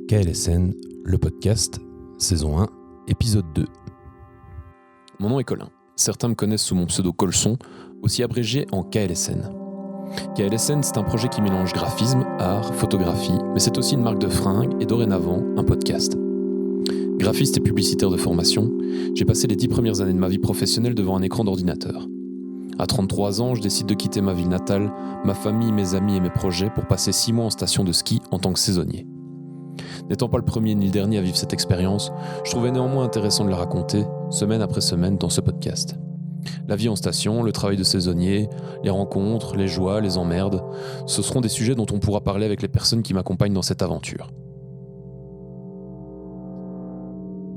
KLSN, le podcast, saison 1, épisode 2. Mon nom est Colin. Certains me connaissent sous mon pseudo Colson, aussi abrégé en KLSN. KLSN, c'est un projet qui mélange graphisme, art, photographie, mais c'est aussi une marque de fringues et dorénavant un podcast. Graphiste et publicitaire de formation, j'ai passé les 10 premières années de ma vie professionnelle devant un écran d'ordinateur. À 33 ans, je décide de quitter ma ville natale, ma famille, mes amis et mes projets pour passer 6 mois en station de ski en tant que saisonnier. N'étant pas le premier ni le dernier à vivre cette expérience, je trouvais néanmoins intéressant de la raconter, semaine après semaine, dans ce podcast. La vie en station, le travail de saisonnier, les rencontres, les joies, les emmerdes, ce seront des sujets dont on pourra parler avec les personnes qui m'accompagnent dans cette aventure.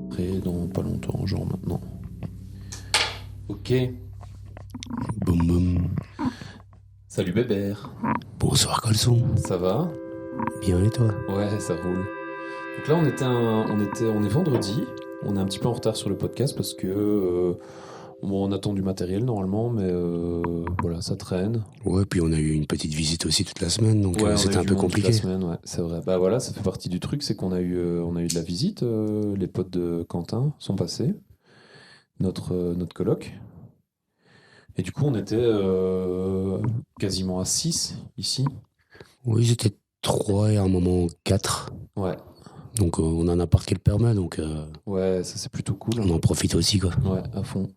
Après, dans pas longtemps, genre maintenant. Ok. Boum boum. Salut Bébert. Bonsoir Colson. Ça va ? Bien et toi ? Ouais, ça roule. Donc là, on est vendredi. On est un petit peu en retard sur le podcast parce que on attend du matériel normalement, mais voilà, ça traîne. Ouais, puis on a eu une petite visite aussi toute la semaine, donc Ouais, c'était un peu compliqué. Toute la semaine, ouais, c'est vrai. Bah voilà, ça fait partie du truc, c'est qu'on a eu de la visite. Les potes de Quentin sont passés, notre coloc. Et du coup, on était quasiment à 6 ici. Oui, c'était 3 et à un moment 4. Ouais. Donc on a un appart qui le permet, donc ouais, ça c'est plutôt cool. On en profite aussi, quoi. Ouais, à fond.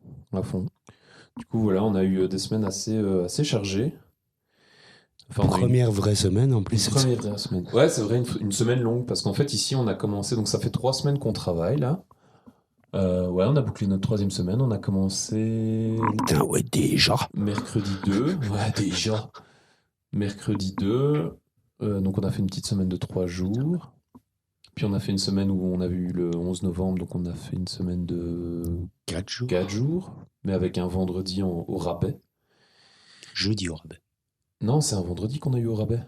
Du coup, voilà, on a eu des semaines assez chargées. Enfin, première vraie semaine en plus. Première vraie semaine. Ouais, c'est vrai, une semaine longue, parce qu'en fait, ici, on a commencé, donc ça fait 3 semaines qu'on travaille, là. Ouais, on a bouclé notre 3e semaine, on a commencé... Putain, ouais, déjà. Mercredi 2, ouais, déjà. Mercredi 2, donc on a fait une petite semaine de 3 jours. Puis on a fait une semaine où on a eu le 11 novembre, donc on a fait une semaine de 4 jours. 4 jours, mais avec un vendredi au rabais. Jeudi au rabais. Non, c'est un vendredi qu'on a eu au rabais.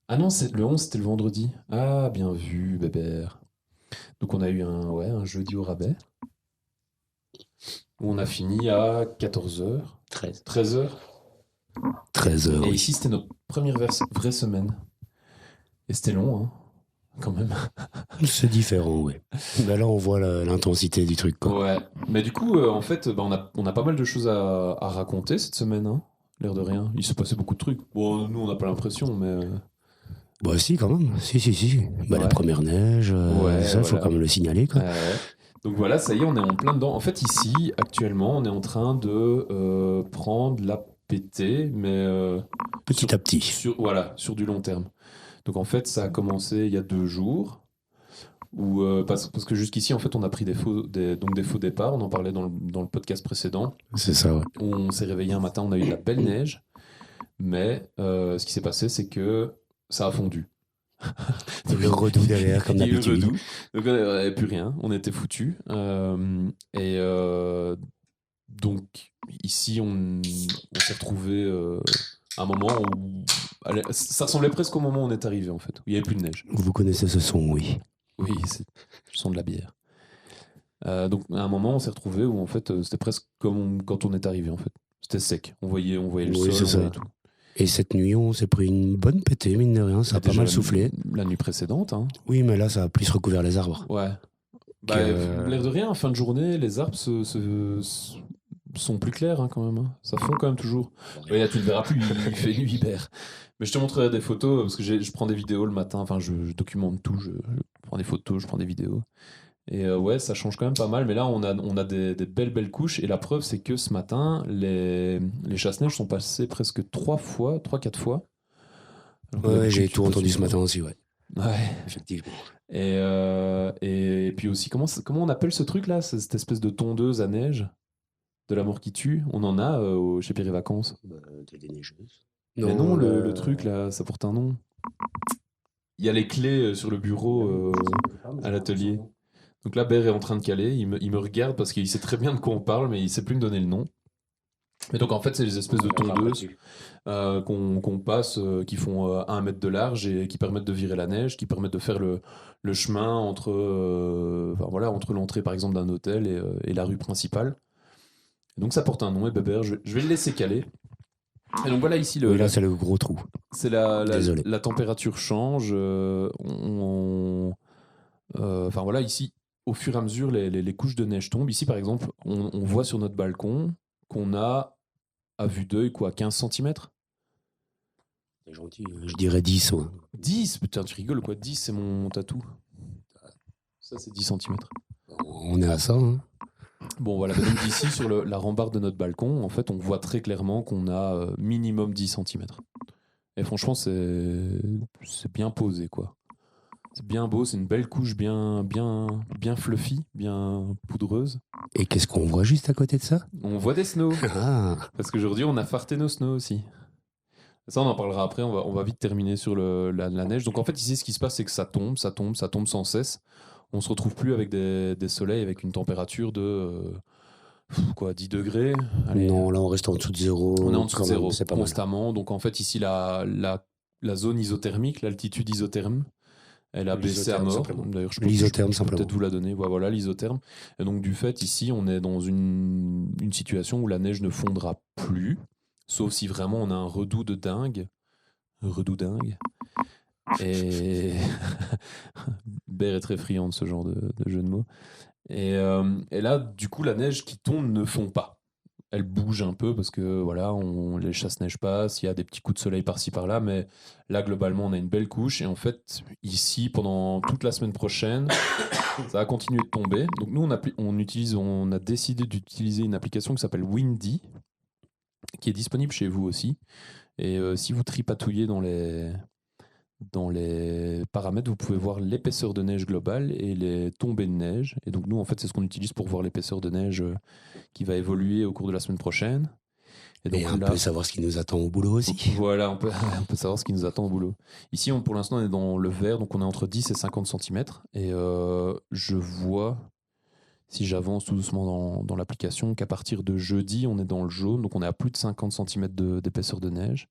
Ah non, le 11, c'était le vendredi. Ah, bien vu, Bébert. Donc on a eu un jeudi au rabais, où on a fini à 14h. 13h. 13h, Et oui. ici, c'était notre première vraie semaine. Et c'était long, hein, quand même. C'est différent, ouais. Ben là, on voit l'intensité du truc, quoi. Ouais, mais du coup, en fait, on a pas mal de choses à raconter cette semaine, hein, l'air de rien. Il s'est passé beaucoup de trucs. Bon, nous, on n'a pas l'impression, mais... Bah si, quand même. Si. Bah Ouais. la première neige, ça, faut quand même le signaler, quoi. Donc voilà, ça y est, on est en plein dedans. En fait, ici, actuellement, on est en train de prendre la PT, mais... Petit à petit. Sur du long terme. Donc en fait, ça a commencé il y a 2 jours. Parce que jusqu'ici, en fait, on a pris des faux départs. On en parlait dans le podcast précédent. C'est ça, ouais. Où on s'est réveillé un matin, on a eu de la belle neige. Mais ce qui s'est passé, c'est que ça a fondu. Le redout derrière, comme d'habitude. Donc on n'avait plus rien, on était foutus. Donc ici, on s'est retrouvé à un moment où... ça ressemblait presque au moment où on est arrivé, en fait, où il n'y avait plus de neige. Vous connaissez ce son, oui. Oui, c'est le son de la bière. Donc à un moment, on s'est retrouvé où en fait, c'était presque comme quand on est arrivé, en fait. C'était sec, on voyait le sol, c'est on ça. voyait tout. Et cette nuit, on s'est pris une bonne pétée, mine de rien, ça a pas mal soufflé. La nuit précédente, hein. Oui, mais là, ça a plus recouvert les arbres. Ouais. L'air de rien, en fin de journée, les arbres sont plus clairs, hein, quand même. Hein. Ça fond quand même toujours. Ouais, tu ne le verras plus, il fait nuit, hyper. Mais je te montrerai des photos, parce que je prends des vidéos le matin, enfin, je documente tout, je prends des photos, je prends des vidéos. Et ouais, ça change quand même pas mal, mais là, on a des belles couches, et la preuve, c'est que ce matin, les chasse-neige sont passés presque 3-4 fois. Ouais, j'ai tout entendu ce matin aussi, ouais. Ouais. Effectivement. Et puis aussi, comment on appelle ce truc-là, cette espèce de tondeuse à neige de la mort qui tue? On en a chez Pierre et Vacances. Des déneigeuses. Mais non, le truc là, ça porte un nom. Il y a les clés sur le bureau à l'atelier. Donc là, Ber est en train de caler, il me regarde parce qu'il sait très bien de quoi on parle, mais il sait plus me donner le nom. Et donc en fait, c'est des espèces de tondeuses qu'on passe, qui font 1 mètre de large et qui permettent de virer la neige, qui permettent de faire le chemin entre l'entrée par exemple d'un hôtel et la rue principale. Et donc ça porte un nom, et Bébert, je vais le laisser caler. Et donc voilà ici oui, là c'est le gros trou. c'est la température change. On Enfin voilà, ici, au fur et à mesure, les couches de neige tombent. Ici, par exemple, on voit sur notre balcon qu'on a, à vue d'œil, quoi, 15 centimètres. C'est gentil. Je dirais 10, ouais. 10, putain, tu rigoles quoi, 10 c'est mon tatou. Ça c'est 10 centimètres. On est à ça, hein. Bon voilà, donc d'ici sur la rambarde de notre balcon, en fait on voit très clairement qu'on a minimum 10 centimètres. Et franchement c'est bien posé quoi. C'est bien beau, c'est une belle couche bien fluffy, bien poudreuse. Et qu'est-ce qu'on voit juste à côté de ça? On voit des snows, Ah, parce qu'aujourd'hui on a farté nos snows aussi. Ça, on en parlera après. On va vite terminer sur la neige. Donc, en fait, ici, ce qui se passe, c'est que ça tombe sans cesse. On se retrouve plus avec des soleils avec une température de 10 degrés. Allez, non, là, on reste en dessous de zéro. on est en dessous de quand même, zéro c'est pas mal. constamment. Donc, en fait, ici, la zone isothermique, l'altitude isotherme, elle a baissé à L'isotherme, mort. simplement. D'ailleurs, L'isotherme, je peux simplement. peut-être vous la donner. Voilà, l'isotherme. Et donc, du fait, ici, on est dans une situation où la neige ne fondra plus. Sauf si vraiment on a un redout de dingue. Et Bear est très friand de ce genre de jeu de mots. Et là, du coup, la neige qui tombe ne fond pas. Elle bouge un peu parce que voilà, les chasse-neige passent, il y a des petits coups de soleil par-ci par-là, mais là, globalement, on a une belle couche. Et en fait, ici, pendant toute la semaine prochaine, ça va continuer de tomber. Donc nous, on a décidé d'utiliser une application qui s'appelle Windy, qui est disponible chez vous aussi. Et si vous tripatouillez dans les paramètres, vous pouvez voir l'épaisseur de neige globale et les tombées de neige. Et donc nous, en fait, c'est ce qu'on utilise pour voir l'épaisseur de neige qui va évoluer au cours de la semaine prochaine. Et donc Et un peu savoir ce qui nous attend au boulot aussi. Voilà, on peut savoir ce qui nous attend au boulot. Ici, pour l'instant, on est dans le vert, donc on est entre 10 et 50 cm. Et je vois, si j'avance tout doucement dans l'application, qu'à partir de jeudi, on est dans le jaune, donc on est à plus de 50 cm d'épaisseur de neige.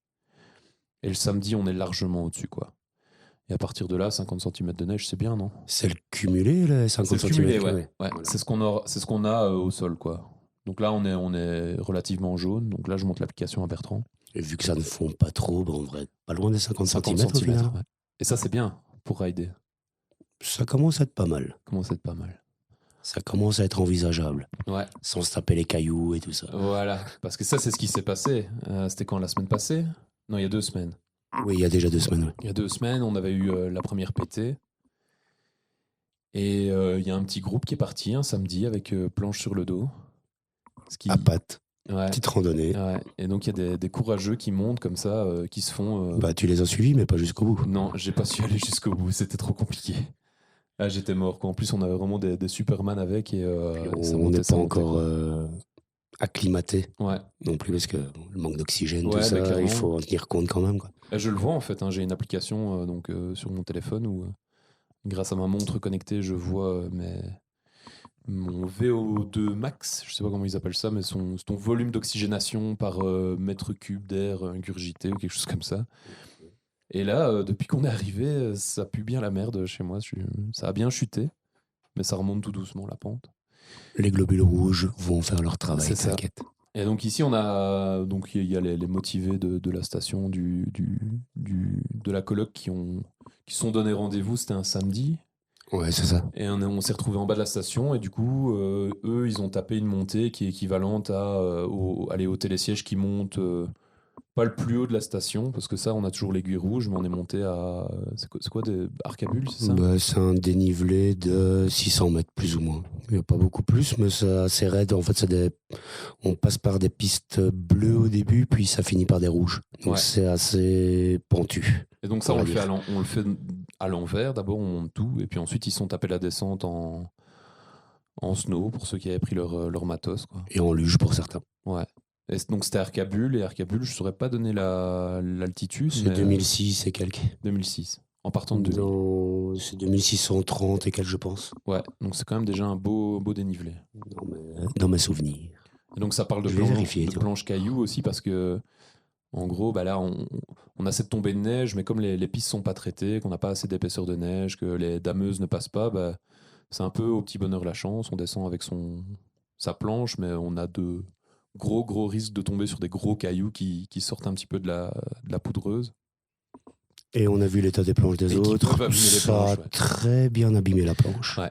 Et le samedi, on est largement au-dessus, quoi. Et à partir de là, 50 cm de neige, c'est bien, non? C'est le cumulé, là, 50 C'est le cumulé, cm. ouais. Voilà. C'est ce qu'on a au sol, quoi. Donc là, on est relativement jaune. Donc là, je monte l'application à Bertrand. Et vu que ça ne fond pas trop, on devrait être pas loin des 50 cm au centimètres, final. ouais. Et ça, c'est bien pour rider. Ça commence à être pas mal. Commence à être pas mal. Ça commence à être envisageable. Ouais. Sans se taper les cailloux et tout ça. Voilà. Parce que ça, c'est ce qui s'est passé. C'était quand, la semaine passée? Non, il y a 2 semaines. Oui, il y a déjà 2 semaines. Ouais. Il y a 2 semaines, on avait eu la première pétée. Et il y a un petit groupe qui est parti un samedi avec planche sur le dos. À pattes. Ouais. Petite randonnée. Ouais. Et donc il y a des courageux qui montent comme ça, qui se font. Bah, tu les as suivis, mais pas jusqu'au bout. Non, j'ai pas su aller jusqu'au bout, c'était trop compliqué. Ah, j'étais mort, quoi. En plus, on avait vraiment des Superman avec. Et, on n'est pas encore acclimaté ouais. non plus, parce que le manque d'oxygène, Ouais, tout ça, clairement. il faut en tenir compte quand même. Quoi. Et je le vois en fait, hein. J'ai une application sur mon téléphone où, grâce à ma montre connectée, je vois mon VO2 max, je sais pas comment ils appellent ça, mais ton volume d'oxygénation par mètre cube d'air ingurgité ou quelque chose comme ça. Et là, depuis qu'on est arrivé, ça pue bien la merde chez moi. Ça a bien chuté, mais ça remonte tout doucement la pente. Les globules rouges vont faire leur travail, t'inquiète. Et donc ici, on a donc il y a les motivés de la station de la coloc qui se sont donné rendez-vous. C'était un samedi. Ouais, c'est ça. Et on s'est retrouvés en bas de la station et du coup, eux, ils ont tapé une montée qui est équivalente au télésiège qui monte pas le plus haut de la station, parce que ça, on a toujours l'aiguille rouge, mais on est monté à... C'est quoi des Arcabules, c'est ça? Bah, c'est un dénivelé de 600 mètres, plus ou moins. Il n'y a pas beaucoup plus, mais c'est assez raide. En fait, on passe par des pistes bleues au début, puis ça finit par des rouges. Donc Ouais. c'est assez pentu. Et donc ça, on le fait à l'envers. D'abord, on monte tout, et puis ensuite, ils sont tapés la descente en snow, pour ceux qui avaient pris leur matos, quoi. Et en luge pour certains. Ouais. Et donc c'était Arcabule, et Arcabule, je saurais pas donner l'altitude. C'est 2006 et quelques. 2006. En partant de 2000. C'est 2630 et quelques, je pense. Ouais, donc c'est quand même déjà un beau dénivelé. Dans mes souvenirs. Et donc ça parle de planche caillou aussi, parce que en gros, bah là, on a cette tombée de neige, mais comme les pistes sont pas traitées, qu'on n'a pas assez d'épaisseur de neige, que les dameuses ne passent pas, bah, c'est un peu au petit bonheur la chance. On descend avec sa planche, mais on a de gros risques de tomber sur des gros cailloux qui sortent un petit peu de la poudreuse. Et on a vu l'état des planches des Et qui autres. peuvent abîmer les Ça planches, a ouais. très bien abîmé la planche. Ouais.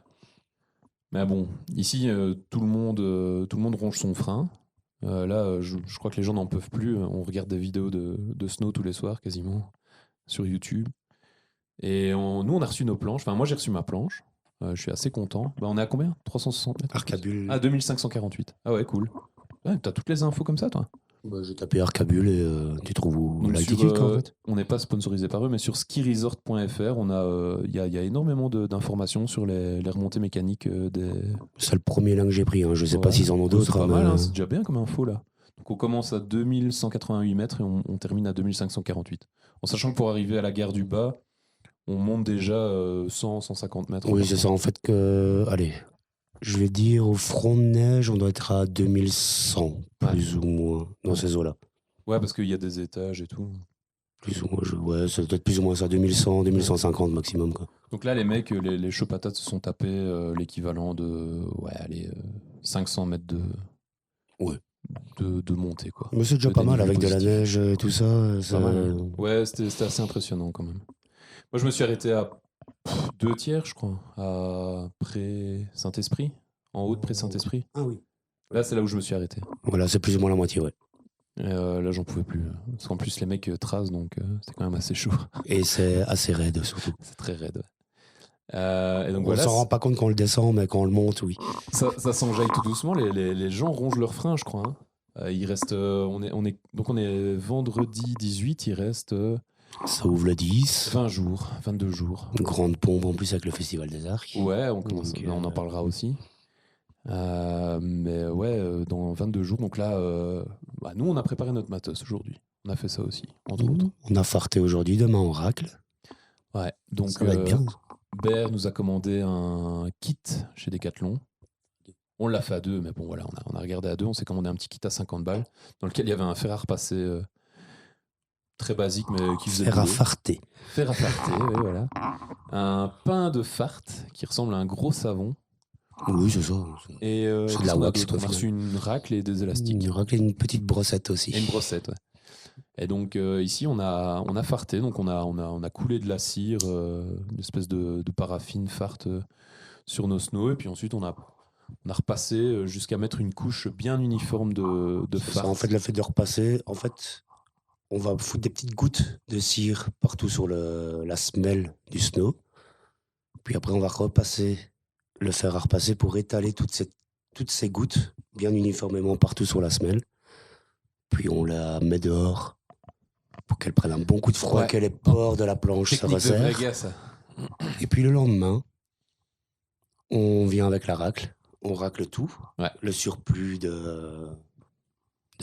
Mais bon, ici, tout le monde ronge son frein. Là, je crois que les gens n'en peuvent plus. On regarde des vidéos de snow tous les soirs, quasiment, sur YouTube. Et nous, on a reçu nos planches. Enfin, moi, j'ai reçu ma planche. Je suis assez content. Bah, on est à combien? 360 mètres? Arcabule. Ah, 2548. Ah ouais, cool. Ouais, t'as toutes les infos comme ça, toi? Bah, j'ai tapé Arcabule et tu trouves où Donc l'altitude, sur, quoi, en fait. on n'est pas sponsorisé par eux, mais sur skiresort.fr, il y a énormément d'informations sur les remontées mécaniques des. C'est le premier lin que j'ai pris. Hein. Je sais Ouais. pas s'ils en ont d'autres. C'est pas mais- mal, hein, c'est déjà bien comme info là. Donc on commence à 2188 mètres et on termine à 2548. En sachant que pour arriver à la gare du Bas, on monte déjà 100-150 mètres. Oui, c'est ça. En fait, allez, je vais dire au front de neige, on doit être à 2100, plus ou moins, dans ces eaux-là. Ouais, parce qu'il y a des étages et tout. Plus ou moins, ouais, ça doit être plus ou moins ça, 2100, 2150 maximum, quoi. Donc là, les mecs, les chauds patates se sont tapés l'équivalent de 500 mètres Ouais. de montée, quoi. Mais c'est déjà De pas mal dénivelé avec de la positif. neige et tout ça. Pas mal, hein. Ouais, c'était assez impressionnant quand même. Moi, je me suis arrêté à 2 tiers, je crois, à Pré-Saint-Esprit, en haut de Pré-Saint-Esprit. Ah oui. Là, c'est là où je me suis arrêté. Voilà, c'est plus ou moins la moitié, ouais. Et là, j'en pouvais plus. Parce qu'en plus, les mecs tracent, donc c'était quand même assez chaud. Et c'est assez raide, surtout. C'est très raide. Et donc On voilà, s'en rend pas compte quand on le descend, mais quand on le monte, oui. ça s'enjaille tout doucement. Les gens rongent leurs freins, je crois. Hein. Il reste, on est vendredi 18, il reste Ça ouvre le 10. 20 jours, 22 jours. Une grande pompe en plus avec le Festival des Arcs. Ouais, Donc, on en parlera aussi. Mais ouais, dans 22 jours. Donc là, nous, on a préparé notre matos aujourd'hui. On a fait ça aussi, entre autres. On a farté aujourd'hui, demain on racle. Ouais, donc Ça va être bien. Bear nous a commandé un kit chez Decathlon. On l'a fait à deux, mais bon, voilà, on a regardé à deux. On s'est commandé un petit kit à 50 balles dans lequel il y avait un fer à repasser très basique, mais qui faisait Faire à le boulot. farter. Fer à farter, oui, voilà. Un pain de fart qui ressemble à un gros savon. Oui, c'est ça. Et C'est de la on a wax, d'autres. quoi, On a reçu une racle et des élastiques. Une racle et une petite brossette aussi. Et une brossette, ouais. Et donc ici, on a farté, donc on a coulé de la cire, une espèce de paraffine fart sur nos snows, et puis ensuite on a repassé jusqu'à mettre une couche bien uniforme de C'est fart. ça, en fait, le fait de repasser, en fait, on va foutre des petites gouttes de cire partout sur la semelle du snow. Puis après, on va repasser le fer à repasser pour étaler toutes ces gouttes bien uniformément partout sur la semelle. Puis on la met dehors pour qu'elle prenne un bon coup de froid, Ouais. que les pores de la planche se Technique de vrai resserrent. gars, ça. Et puis le lendemain, on vient avec la racle, on racle tout, Ouais. le surplus de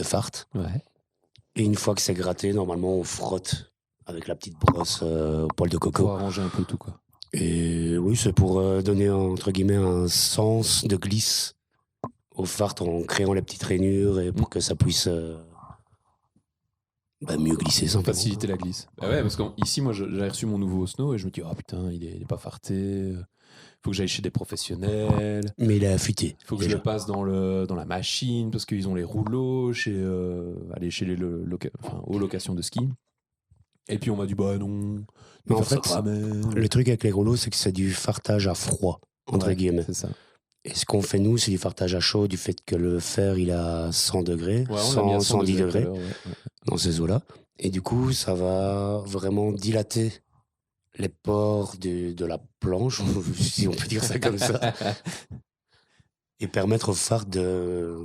fart. Ouais. Et une fois que c'est gratté, normalement, on frotte avec la petite brosse au poil de Pour coco. arranger un peu tout, quoi. Et oui, c'est pour donner, entre guillemets, un sens de glisse au fart en créant les petites rainures et pour que ça puisse mieux glisser simplement. Faciliter la glisse. Bah ouais, parce qu'ici, moi, j'avais reçu mon nouveau snow et je me dis, oh putain, il est pas farté. Faut que j'aille chez des professionnels. Mais il est affûté. Il faut que je déjà. le passe dans la machine parce qu'ils ont les rouleaux chez les aux locations de ski. Et puis on m'a dit, bah non. Mais en faire ça fait, toi-même. le truc avec les rouleaux, c'est que c'est du fartage à froid, entre Ouais, guillemets. C'est ça. Et ce qu'on fait, nous, c'est du fartage à chaud, du fait que le fer, il a 100 degrés, Ouais, on l'a mis à 100 110 degrés tout à l'heure, ouais. dans ces eaux-là. Et du coup, ça va vraiment dilater les pores de la planche, si on peut dire ça comme ça, et permettre au phare de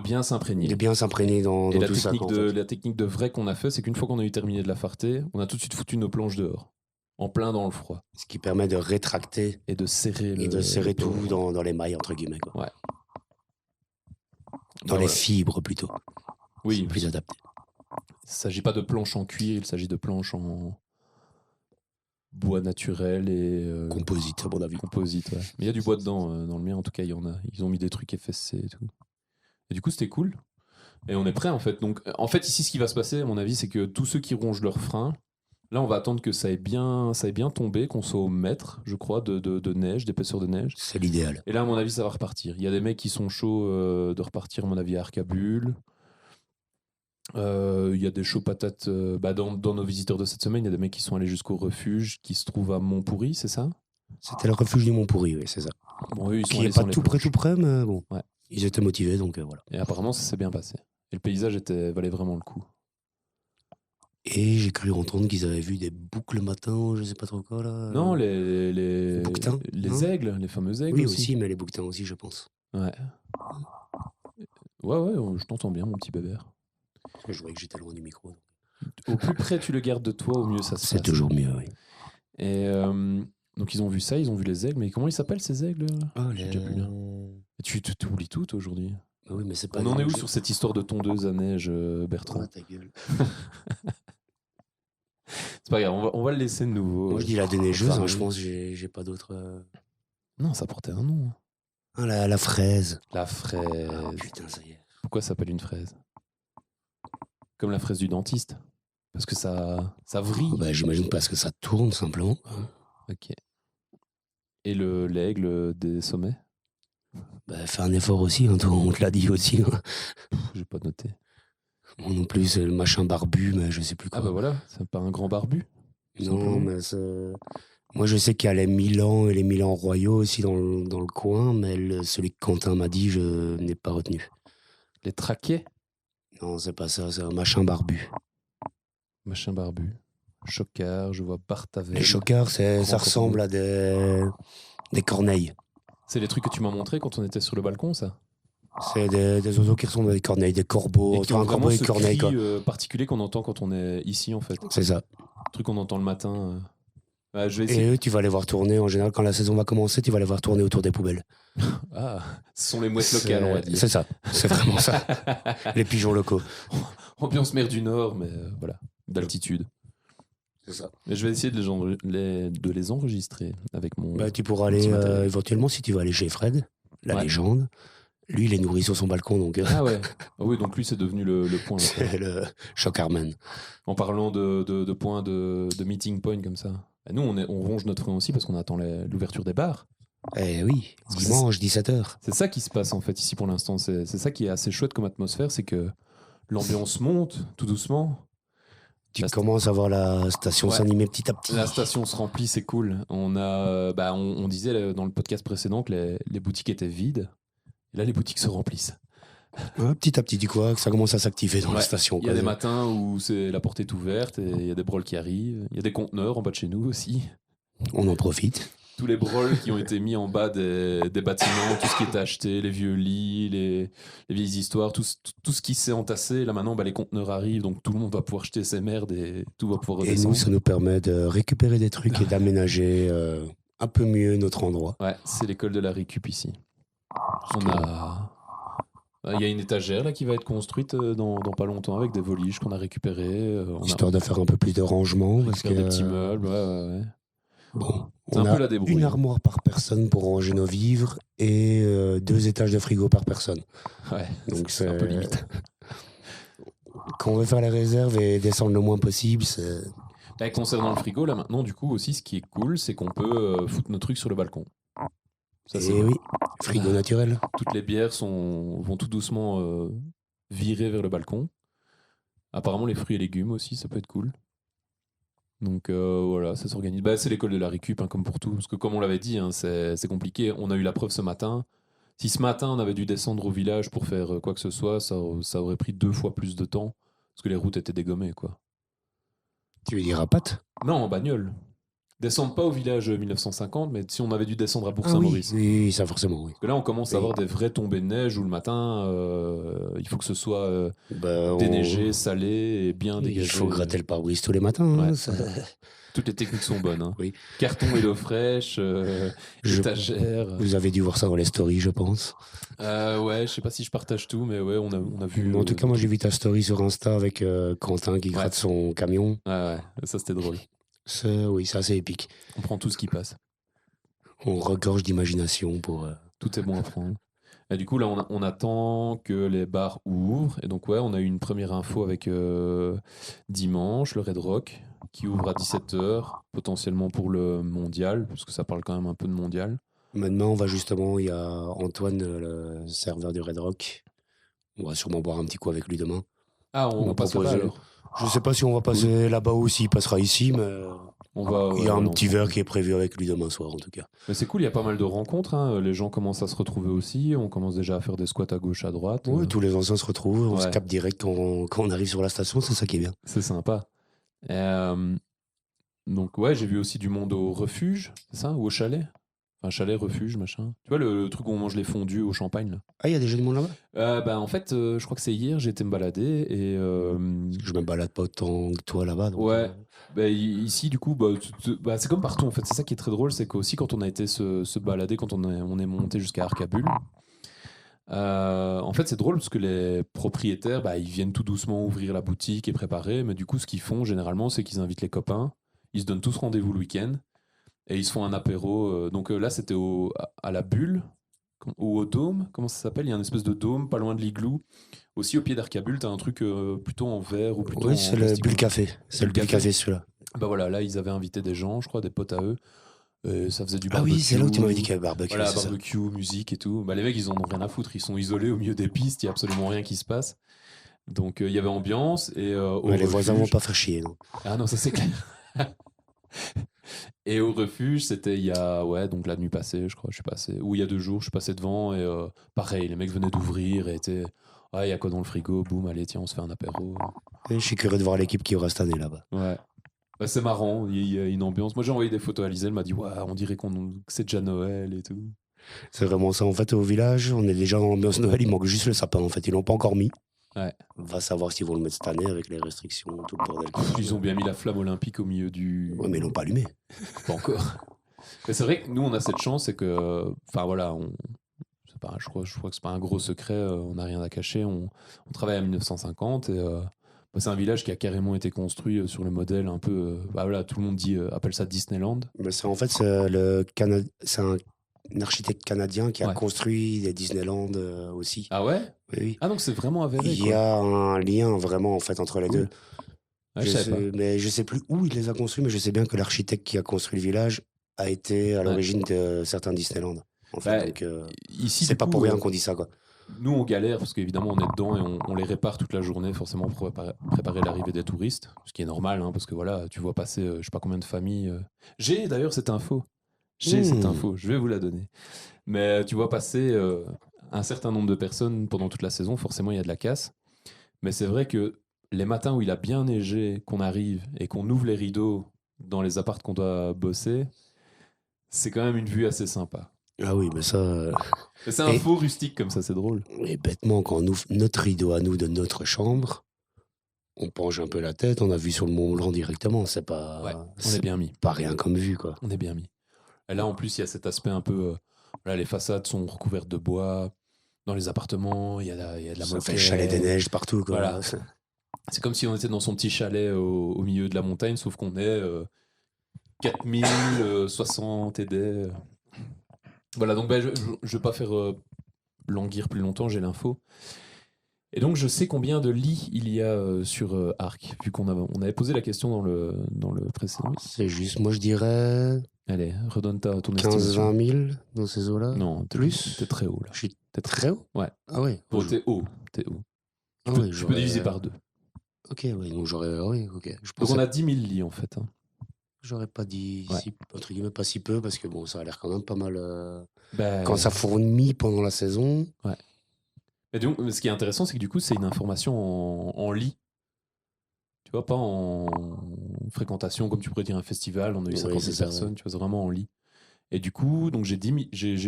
bien s'imprégner. bien s'imprégner dans Et tout ça. quoi, en fait. la technique de vrai qu'on a fait, c'est qu'une fois qu'on a eu terminé de la farter, on a tout de suite foutu nos planches dehors, en plein dans le froid, Ce qui permet de rétracter et de serrer et le tout port. dans les mailles, entre guillemets. Quoi. Ouais. Dans Bah, les voilà. fibres, plutôt. Oui, C'est plus adapté. il ne s'agit pas de planches en cuir, il s'agit de planches en bois naturel et Composite, à mon avis. composite. Ouais. Mais il y a du bois dedans, dans le mien en tout cas, il y en a. Ils ont mis des trucs FSC et tout. Et du coup, c'était cool. Et on est prêt en fait. Donc, en fait, ici, ce qui va se passer, à mon avis, c'est que tous ceux qui rongent leurs freins, là, on va attendre que ça ait bien tombé, qu'on soit au mètre, je crois, de neige, d'épaisseur de neige. C'est l'idéal. Et là, à mon avis, ça va repartir. Il y a des mecs qui sont chauds de repartir, à mon avis, à Arcabule. Il y a des chauds patates. Dans nos visiteurs de cette semaine, il y a des mecs qui sont allés jusqu'au refuge qui se trouve à Montpourri, c'est ça? C'était le refuge du Montpourri, oui, c'est ça. Bon, eux, ils sont Qui allés n'est pas sans les tout planches. près, mais bon. Ouais. Ils étaient motivés, donc voilà. Et apparemment, ça s'est bien passé. Et le paysage valait vraiment le coup. Et j'ai cru entendre qu'ils avaient vu des boucs le matin, je sais pas trop quoi, là. Non, les bouquetins, les non aigles, les fameux aigles Oui, aussi. aussi, mais les bouquetins aussi, je pense. Ouais. Ouais, je t'entends bien, mon petit bébert. Parce que je voyais que j'étais loin du micro. Au plus près tu le gardes de toi, au mieux ça se passe. C'est toujours mieux, oui. Et donc ils ont vu ça, ils ont vu les aigles. Mais comment ils s'appellent ces aigles? J'ai déjà plus là. Et tu oublies tout aujourd'hui. Bah oui, mais c'est pas On en est où grave, sur cette histoire de tondeuse à neige, Bertrand? Ah, ta gueule. C'est pas grave, on va le laisser de nouveau. Moi, je dis la déneigeuse, Enfin, je pense que j'ai pas d'autre. Non, ça portait un nom. Ah, la fraise. La fraise. Putain, ça y est. Pourquoi ça s'appelle une fraise? Comme la fraise du dentiste. Parce que ça vrille. Bah, j'imagine parce que ça tourne, simplement. Ok. Et l'aigle des sommets? Bah, fais un effort aussi, hein, toi, on te l'a dit aussi. Hein. J'ai pas noté. Moi non plus, c'est le machin barbu, mais je sais plus quoi. Ah bah voilà, c'est pas un grand barbu. Non, mais moi je sais qu'il y a les Milan et les Milan royaux aussi dans le coin, mais celui que Quentin m'a dit, je n'ai pas retenu. Les traquets? Non, c'est pas ça, c'est un machin barbu. Machin barbu. Chocard, je vois Bartavel. Les chocards, ça ressemble à des corneilles. C'est les trucs que tu m'as montré quand on était sur le balcon, ça? C'est des oiseaux qui ressemblent à des corneilles, des corbeaux, Et qui ont un corbeau vraiment et ce corneille, cri quoi. particulier qu'on entend quand on est ici, en fait. C'est ça. Le truc qu'on entend le matin. Je vais Et essayer. eux, tu vas les voir tourner, en général, quand la saison va commencer, tu vas les voir tourner autour des poubelles. Ah, ce sont les mouettes locales, on va dire. C'est ça, c'est vraiment ça. Les pigeons locaux. Ambiance mer du Nord, mais voilà, d'altitude. C'est ça. Mais je vais essayer de les enregistrer avec mon. Bah, tu pourras aller, éventuellement, si tu vas aller chez Fred, la légende. Lui, il est nourri sur son balcon, donc. Ah ouais. Ah oui, donc lui, c'est devenu le point. C'est le Chocarman. En parlant de points de meeting point comme ça. Et nous, on ronge notre frein aussi parce qu'on attend l'ouverture des bars. Eh oui, dimanche, 17h. C'est ça qui se passe en fait ici pour l'instant. C'est ça qui est assez chouette comme atmosphère, c'est que l'ambiance monte tout doucement. Tu commences à voir la station s'animer petit à petit. La station se remplit, c'est cool. On disait dans le podcast précédent que les boutiques étaient vides. Et là, les boutiques se remplissent. Ouais, petit à petit, tu crois que ça commence à s'activer dans la station. Il y a des matins où la porte est ouverte et il y a des brols qui arrivent. Il y a des conteneurs en bas de chez nous aussi. On en profite. Tous les brols qui ont été mis en bas des bâtiments, tout ce qui est acheté, les vieux lits, les vieilles histoires, tout ce qui s'est entassé. Là maintenant, les conteneurs arrivent, donc tout le monde va pouvoir jeter ses merdes et tout va pouvoir redescendre. Et nous, ça nous permet de récupérer des trucs et d'aménager un peu mieux notre endroit. Ouais, c'est l'école de la récup ici. Il y a une étagère là qui va être construite dans pas longtemps avec des voliges qu'on a récupérées. Histoire de faire un peu plus de rangement. Parce que des petits meubles, ouais. Bon, c'est on un a peu la débrouille. une armoire par personne pour ranger nos vivres et 2 étages de frigo par personne. Ouais, donc c'est un peu limite. Quand on veut faire les réserves et descendre le moins possible, c'est... Concernant le frigo, là maintenant, du coup, aussi, ce qui est cool, c'est qu'on peut foutre nos trucs sur le balcon. Ça, et oui, frigo naturel. Toutes les bières vont tout doucement virer vers le balcon. Apparemment, les fruits et légumes aussi, ça peut être cool. Donc voilà, ça s'organise. C'est l'école de la récup, comme pour tout. Parce que comme on l'avait dit, c'est compliqué. On a eu la preuve ce matin. Si ce matin, on avait dû descendre au village pour faire quoi que ce soit, ça aurait pris 2 fois plus de temps. Parce que les routes étaient dégommées, quoi. Tu veux dire à Pâtes ? Non, en bagnole. Descendre pas au village 1950, mais si on avait dû descendre à Bourg-Saint-Maurice. Oui, ça forcément, oui. Parce que là, on commence à avoir des vraies tombées de neige où le matin, il faut que ce soit déneigé, salé et bien dégagé. Il faut gratter le pare-brise tous les matins. Toutes les techniques sont bonnes. Oui. Carton et l'eau fraîche, étagère. Vous avez dû voir ça dans les stories, je pense. Ouais, je sais pas si je partage tout, mais ouais, on a vu. En tout cas, moi, j'ai vu ta story sur Insta avec Quentin qui gratte son camion. Ouais, ça c'était drôle. Oui, c'est assez épique. On prend tout ce qui passe. On regorge d'imagination pour... Tout est bon à prendre. Et du coup, là, on attend que les bars ouvrent. Et donc, ouais, on a eu une première info avec dimanche, le Red Rock, qui ouvre à 17h, potentiellement pour le mondial, parce que ça parle quand même un peu de mondial. Maintenant, il y a Antoine, le serveur du Red Rock. On va sûrement boire un petit coup avec lui demain. Ah, On on m'a passe là-bas proposé. alors. Je sais pas si on va passer là-bas ou s'il passera ici, mais On va. il y a un aller petit ensemble. verre qui est prévu avec lui demain soir en tout cas. Mais c'est cool, il y a pas mal de rencontres. Hein. Les gens commencent à se retrouver aussi. On commence déjà à faire des squats à gauche, à droite. Ouais, tous les anciens se retrouvent, on se Ouais. capte direct quand on arrive sur la station, c'est ça qui est bien. C'est sympa. Donc, ouais, j'ai vu aussi du monde au refuge, c'est ça? Ou au chalet? Enfin, chalet, refuge, machin. Tu vois, le truc où on mange les fondus au champagne, là. Ah, il y a déjà du monde là-bas? Bah, en fait, je crois que c'est hier, j'ai été me balader et. Parce que je me balade pas autant que toi là-bas. Donc, Ouais. Bah, ici, du coup, bah, c'est comme partout, en fait. C'est ça qui est très drôle, c'est qu'aussi, quand on a été se balader, quand on est monté jusqu'à Arcabule, en fait, c'est drôle parce que les propriétaires, bah, ils viennent tout doucement ouvrir la boutique et préparer, mais du coup, ce qu'ils font généralement, c'est qu'ils invitent les copains, ils se donnent tous rendez-vous le week-end et ils se font un apéro. Donc là, c'était à la Bulle ou au Dôme, comment ça s'appelle? Il y a une espèce de dôme pas loin de l'Igloo. Aussi au pied d'Arcabule, t'as un truc plutôt en verre ou plutôt oui, en c'est le plastique. Bulle Café. C'est le Bulle Bulle Café. Café celui-là. Bah voilà, là, ils avaient invité des gens, je crois, des potes à eux. Et ça faisait du Ah barbecue. oui, c'est là où tu m'avais dit qu'il y avait barbecue. Voilà, c'est ça. barbecue, musique et tout. Bah, les mecs, ils en ont rien à foutre. Ils sont isolés au milieu des pistes. Il n'y a absolument rien qui se passe. Donc, il y avait ambiance. Et au Ouais, les voisins vont refuge. pas faire chier. Non. Ah non, ça c'est clair. Et au refuge, c'était il y a. Ouais, donc la nuit passée, je crois. Je suis passé. Ou il y a 2 jours, je suis passé devant. Et pareil, les mecs venaient d'ouvrir et étaient. Ah, il y a quoi dans le frigo? Boum, allez, tiens, on se fait un apéro. Et je suis curieux de voir l'équipe qui aura cette année là-bas. Ouais. Bah, c'est marrant, il y a une ambiance. Moi, j'ai envoyé des photos à Lise, elle m'a dit, ouais, on dirait que c'est déjà Noël et tout. C'est vraiment ça. En fait, au village, on est déjà dans l'ambiance Noël. Il manque juste le sapin. En fait, ils l'ont pas encore mis. Ouais. On va savoir s'ils vont le mettre cette année avec les restrictions, tout le bordel. Ils ont bien mis la flamme olympique au milieu du. Ouais, mais ils l'ont pas allumé. Pas encore. Mais c'est vrai que nous, on a cette chance, c'est que. Enfin voilà, je crois que c'est pas un gros secret, on n'a rien à cacher. On travaille à 1950 et bah, c'est un village qui a carrément été construit sur le modèle un peu. Bah voilà, tout le monde appelle ça Disneyland. Mais c'est c'est un architecte canadien qui a Ouais. construit des Disneyland aussi. Ah ouais? Oui, oui. Ah donc c'est vraiment avéré. Il y Quoi. a un lien vraiment en fait entre les Cool. deux. Ah, je savais pas. Mais je sais plus où il les a construits, mais je sais bien que l'architecte qui a construit le village a été à l'origine de certains Disneyland. En fait, Bah, donc ici, c'est du pas coup, pour rien qu'on dit ça, quoi. nous, on galère parce qu'évidemment, on est dedans et on les répare toute la journée, forcément, pour préparer l'arrivée des touristes. Ce qui est normal, hein, parce que voilà, tu vois passer je sais pas combien de familles. J'ai d'ailleurs cette info. J'ai cette info, je vais vous la donner. Mais tu vois passer un certain nombre de personnes pendant toute la saison, forcément, il y a de la casse. Mais c'est vrai que les matins où il a bien neigé, qu'on arrive et qu'on ouvre les rideaux dans les apparts qu'on doit bosser, c'est quand même une vue assez sympa. Ah oui, mais ça. Mais c'est un faux rustique comme ça, c'est drôle. Et bêtement, quand on ouvre notre rideau à nous de notre chambre, on penche un peu la tête, on a vu sur le Mont Blanc directement. C'est pas. Ouais, on est bien mis. Pas rien comme vue, quoi. On est bien mis. Et là, en plus, il y a cet aspect un peu. Voilà, les façades sont recouvertes de bois. Dans les appartements, il y a de la Ça moquette. fait chalet des neiges partout, quoi. Voilà. C'est comme si on était dans son petit chalet au milieu de la montagne, sauf qu'on est 4060 et des. Voilà, donc je vais pas faire languir plus longtemps, j'ai l'info. Et donc je sais combien de lits il y a sur Arc, vu qu'on on avait posé la question dans le précédent. C'est juste, moi je dirais. Allez, redonne ton 15-20 estimation. 000 dans ces eaux-là. Non, Plus. T'es très haut là. Je suis T'es très haut. Ouais. Ah ouais. Bon, t'es haut. T'es haut. Ah Tu ouais, peux diviser par 2. Ok, ouais, donc j'aurais. Ah oui, ok. Donc on a 10 000 lits en fait. Hein. J'aurais pas dit Ouais. entre guillemets pas si peu parce que bon, ça a l'air quand même pas mal. Bah, Quand ça fournit pendant la saison. Ouais. Et donc, ce qui est intéressant, c'est que du coup, c'est une information en lit. Tu vois, pas en fréquentation, comme tu pourrais dire un festival, on a eu 50 000 personnes, tu vois, c'est vraiment en lit. Et du coup, donc j'ai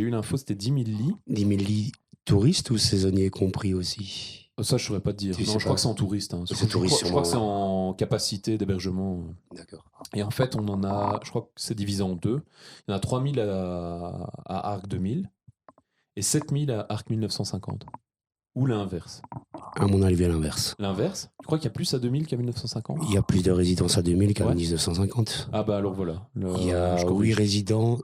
eu l'info, c'était 10 000 lits. 10 000 lits touristes ou saisonniers compris aussi? Ça, je saurais pas te dire. Tu Non, sais je crois pas. que c'est en touriste. Hein. C'est touriste, Je crois que c'est en capacité d'hébergement. D'accord. Et en fait, on en a, je crois que c'est divisé en 2. Il y en a 3 000 à Arc 2000 et 7 000 à Arc 1950. Ou l'inverse. À mon avis, à l'inverse. L'inverse? Tu crois qu'il y a plus à 2000 qu'à 1950? Il y a plus de résidences à 2000 qu'à Ouais. 1950. Ah bah alors voilà. Il y a 8 résidents.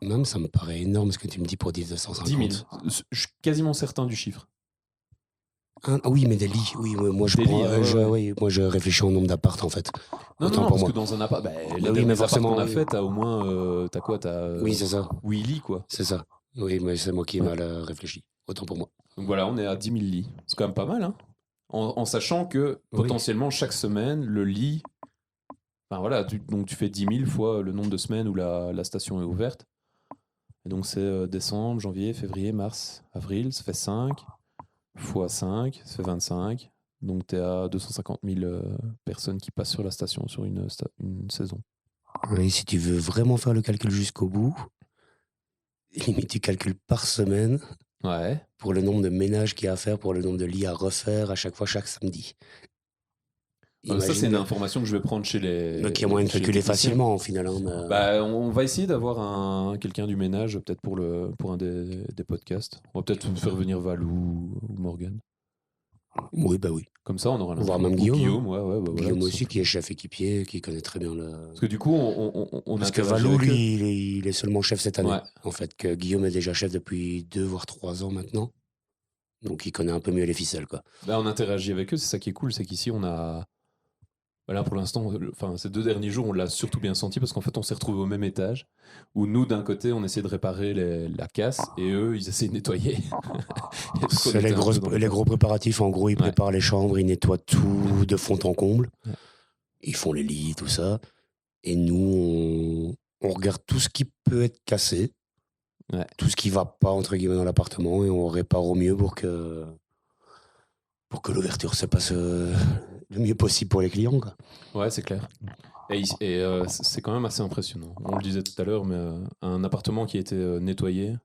Même ça me paraît énorme ce que tu me dis pour 1950. 10 000. Je suis quasiment certain du chiffre. Ah oui, mais des lits. Oui, moi je Des prends, lits, ouais. oui, moi je réfléchis au nombre d'apparts en fait. Non, Autant non, pour parce moi. que dans un appart, les oui, derniers mais forcément, apparts qu'on a oui. fait, t'as au moins, t'as quoi? T'as Oui, c'est ça. 8 lits, quoi. C'est ça. Oui, mais c'est moi qui ai Ouais. mal réfléchi. Autant pour moi. Donc voilà, on est à 10 000 lits. C'est quand même pas mal, hein? En sachant que Oui. potentiellement chaque semaine, le lit. Enfin voilà, donc tu fais 10 000 fois le nombre de semaines où la station est ouverte. Et donc c'est décembre, janvier, février, mars, avril, ça fait 5 fois 5, ça fait 25. Donc tu es à 250 000 personnes qui passent sur la station sur une saison. Et si tu veux vraiment faire le calcul jusqu'au bout, limite tu calcules par semaine Ouais. pour le nombre de ménages qu'il y a à faire, pour le nombre de lits à refaire à chaque fois, chaque samedi. Ça, c'est une Imagine, information que je vais prendre chez les. donc il y a moyen de chez les calculer techniciens. facilement au final. Hein, mais- Bah, on va essayer d'avoir quelqu'un du ménage, peut-être pour un des podcasts. On va peut-être faire venir Valou ou Morgan. Oui, bah oui. Comme ça, on aura Voir l'info. même Ou Guillaume. Guillaume, ouais, bah voilà, Guillaume tout aussi, qui simplement. est chef équipier, qui connaît très bien le. Parce que du coup, on Parce que interagit Valou, avec eux. lui, il est seulement chef cette année. Ouais. En fait, que Guillaume est déjà chef depuis 2 voire 3 ans maintenant. Donc il connaît un peu mieux les ficelles, quoi. Bah, on interagit avec eux, c'est ça qui est cool, c'est qu'ici, on a. Bah là, pour l'instant, enfin, ces 2 derniers jours, on l'a surtout bien senti parce qu'en fait, on s'est retrouvés au même étage où nous, d'un côté, on essayait de réparer la casse et eux, ils essayaient de nettoyer. Et donc, on C'est était un peu dans le les tas. gros préparatifs. En gros, ils Ouais. préparent les chambres, ils nettoient tout de fond en comble. Ouais. Ils font les lits, tout ça. Et nous, on regarde tout ce qui peut être cassé. Ouais. Tout ce qui va pas, entre guillemets, dans l'appartement. Et on répare au mieux pour que l'ouverture se passe le mieux possible pour les clients, quoi. Ouais, c'est clair. Et c'est quand même assez impressionnant. On le disait tout à l'heure, mais un appartement qui a été nettoyé,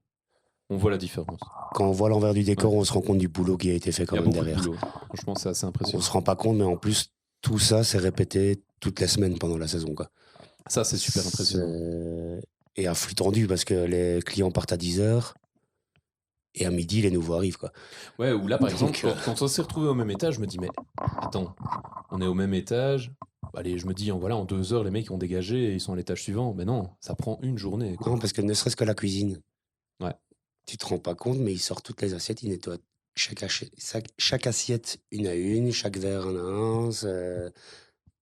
on voit la différence. Quand on voit l'envers du décor, Ouais. on se rend compte du boulot qui a été fait Il quand y a même beaucoup derrière. de boulot. Franchement, c'est assez On impressionnant. se rend pas compte, mais en plus, tout ça, c'est répété toutes les semaines pendant la saison, quoi. Ça, c'est super impressionnant. Et à flux tendu, parce que les clients partent à 10h, et à midi, les nouveaux arrivent, quoi. Ouais, ou là, par Donc, exemple, quand on s'est retrouvés au même étage, je me dis, mais attends, on est au même étage. Allez, je me dis, voilà, en 2 heures, les mecs ont dégagé et ils sont à l'étage suivant. Mais non, ça prend une journée, quoi. Non, parce que ne serait-ce que la cuisine. Ouais. Tu te rends pas compte, mais ils sortent toutes les assiettes, ils nettoient chaque assiette une à une, chaque verre un à un.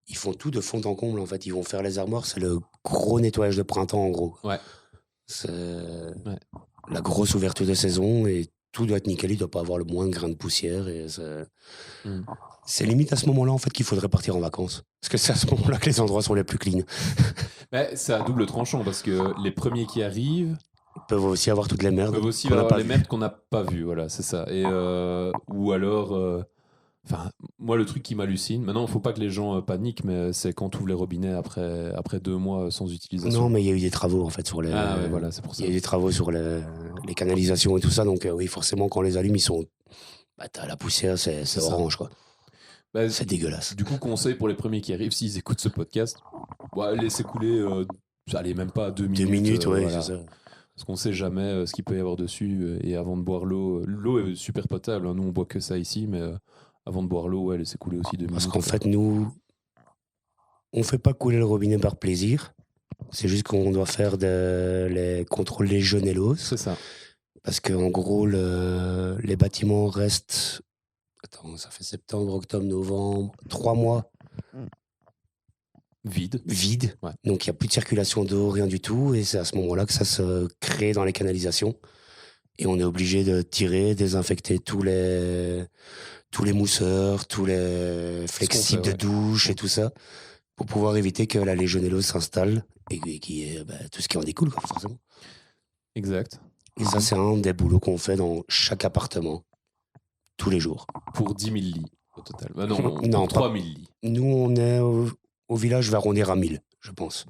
Ils font tout de fond en comble, en fait. Ils vont faire les armoires, c'est le gros nettoyage de printemps, en gros. Ouais. C'est Ouais. la grosse ouverture de saison et tout doit être nickel, il doit pas avoir le moindre grain de poussière. Et Mm. c'est limite à ce moment-là, en fait, qu'il faudrait partir en vacances. Parce que c'est à ce moment-là que les endroits sont les plus clean. Mais c'est à double tranchant parce que les premiers qui arrivent Ils peuvent aussi avoir toutes les merdes peuvent aussi qu'on n'a avoir pas les vues. merdes qu'on n'a pas vues, voilà, c'est ça. Et, ou alors, enfin, moi, le truc qui m'hallucine, maintenant, il ne faut pas que les gens paniquent, mais c'est quand tu ouvres les robinets après 2 mois sans utilisation. Non, mais il y a eu des travaux, en fait, sur les... Ah ouais, voilà, c'est pour ça. Il y a eu des travaux sur les canalisations et tout ça, donc oui, forcément, quand on les allume, ils sont... Bah, t'as la poussière, c'est ça. orange, quoi. Bah, C'est dégueulasse. Du coup, conseil pour les premiers qui arrivent, s'ils écoutent ce podcast, laissez couler, allez, même pas 2 minutes. 2 minutes, ouais, voilà. c'est ça. Parce qu'on sait jamais ce qu'il peut y avoir dessus. Et avant de boire l'eau, l'eau est super potable. Hein. Nous, on boit que ça ici, mais avant de boire l'eau, ouais, laissez couler aussi 2 minutes. Parce qu'en fait, nous, on fait pas couler le robinet par plaisir. C'est juste qu'on doit faire les contrôles légionellos. C'est ça. Parce qu'en gros, les bâtiments restent... Attends, ça fait septembre, octobre, novembre, 3 mois Vide. vides. Ouais. Donc, il n'y a plus de circulation d'eau, rien du tout. Et c'est à ce moment-là que ça se crée dans les canalisations. Et on est obligé de tirer, désinfecter tous les mousseurs, tous les flexibles fait, de douche et tout ça, pour pouvoir éviter que la légionellose s'installe et qui est tout ce qui en découle, quoi, forcément. Exact. Et ça, c'est un des boulots qu'on fait dans chaque appartement, tous les jours. Pour 10 000 lits au total. Bah non, Non, pour 3 000 lits. Nous, on est au village, je vais arrondir à 1000, je pense.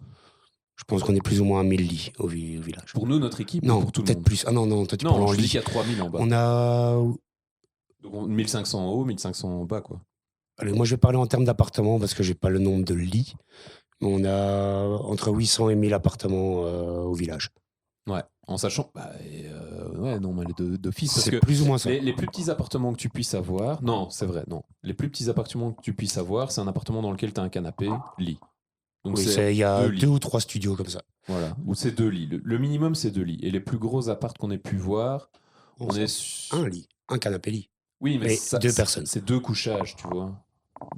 Je pense qu'on est plus ou moins à 1000 lits au village. Pour nous, notre équipe, Non, ou pour tout le peut-être monde plus. Ah non, toi tu parles Non, en je dis lit. qu'il y a 3 000 en bas. On a... Donc 1500 en haut, 1500 en bas, quoi. Allez, moi, je vais parler en termes d'appartements parce que j'ai pas le nombre de lits. Mais on a entre 800 et 1000 appartements au village. Ouais, en sachant... ouais, non, mais d'office. Parce C'est que plus ou moins ça. les plus petits appartements que tu puisses avoir... Non, c'est vrai, non. Les plus petits appartements que tu puisses avoir, c'est un appartement dans lequel tu as un canapé, lit. Donc Oui, il y a 2 lits. 2 ou 3 studios comme ça. Voilà, ou c'est 2 lits. Le minimum, c'est 2 lits. Et les plus gros apparts qu'on ait pu voir, on est... Un lit, un canapé lit. Oui, mais Mais 2 personnes. C'est 2 couchages, tu vois.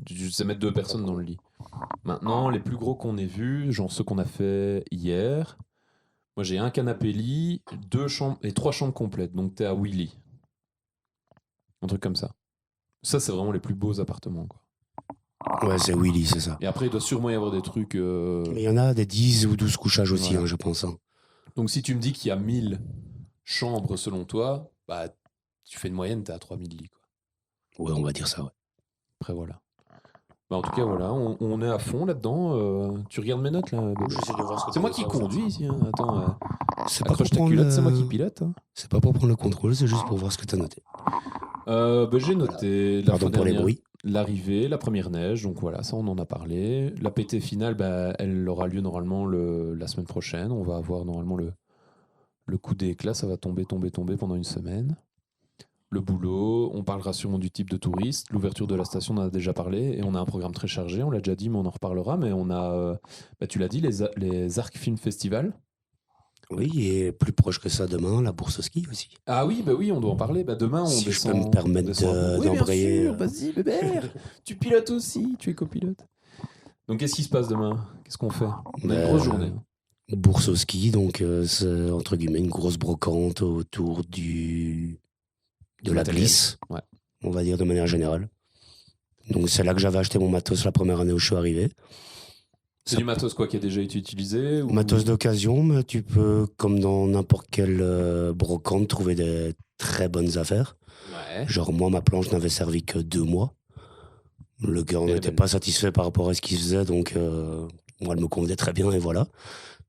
Tu sais mettre 2 personnes dans le lit. Maintenant, les plus gros qu'on ait vus, genre ceux qu'on a fait hier, moi j'ai un canapé lit, 2 chambres et 3 chambres complètes, donc t'es à 8 lits. Un truc comme ça. Ça, c'est vraiment les plus beaux appartements, quoi. Ouais, c'est Willy, c'est ça. Et après, il doit sûrement y avoir des trucs... Mais il y en a des 10 ou 12 couchages aussi, Voilà. je pense. Hein. Donc, si tu me dis qu'il y a 1000 chambres selon toi, bah, tu fais une moyenne, t'es à 3000 lits, quoi. Ouais, on va dire ça, ouais. Après, voilà. Bah, en tout cas, voilà, on est à fond là-dedans. Tu regardes mes notes, là, bébé. J'essaie de voir ce que C'est t'as moi noté, qui en fait. conduis ici. Hein. Attends, C'est pas accroche pour ta prendre culotte, c'est moi qui le... pilote. Hein. C'est pas pour prendre le contrôle, c'est juste pour voir ce que t'as noté. J'ai noté la Pardon fois pour les dernière, bruits. l'arrivée, la première neige, donc voilà, ça on en a parlé. La PT finale, bah, elle aura lieu normalement la semaine prochaine. On va avoir normalement le coup d'éclat, ça va tomber pendant une semaine. Le boulot, on parlera sûrement du type de touriste. L'ouverture de la station, on en a déjà parlé. Et on a un programme très chargé, on l'a déjà dit, mais on en reparlera. Mais on a, tu l'as dit, les Arc Film Festival. Oui, et plus proche que ça demain, la bourse au ski aussi. Ah oui, bah oui, on doit en parler. Bah demain, on Si je descend. peux me permettre on descend un peu. Oui, bien d'embrayer, sûr, vas-y, bébé. Tu pilotes aussi, tu es copilote. Donc, qu'est-ce qui se passe demain? Qu'est-ce qu'on fait? On a une grosse journée. Bourse au ski, donc c'est entre guillemets une grosse brocante autour de la matériel. glisse, Ouais. on va dire de manière générale. Donc c'est là que j'avais acheté mon matos la première année où je suis arrivé. C'est du matos quoi qui a déjà été utilisé ou... Matos d'occasion, mais tu peux, comme dans n'importe quelle brocante, trouver des très bonnes affaires. Ouais. Genre moi, ma planche n'avait servi que 2 mois. Le gars n'était pas satisfait par rapport à ce qu'il faisait, donc moi, elle me convenait très bien et voilà.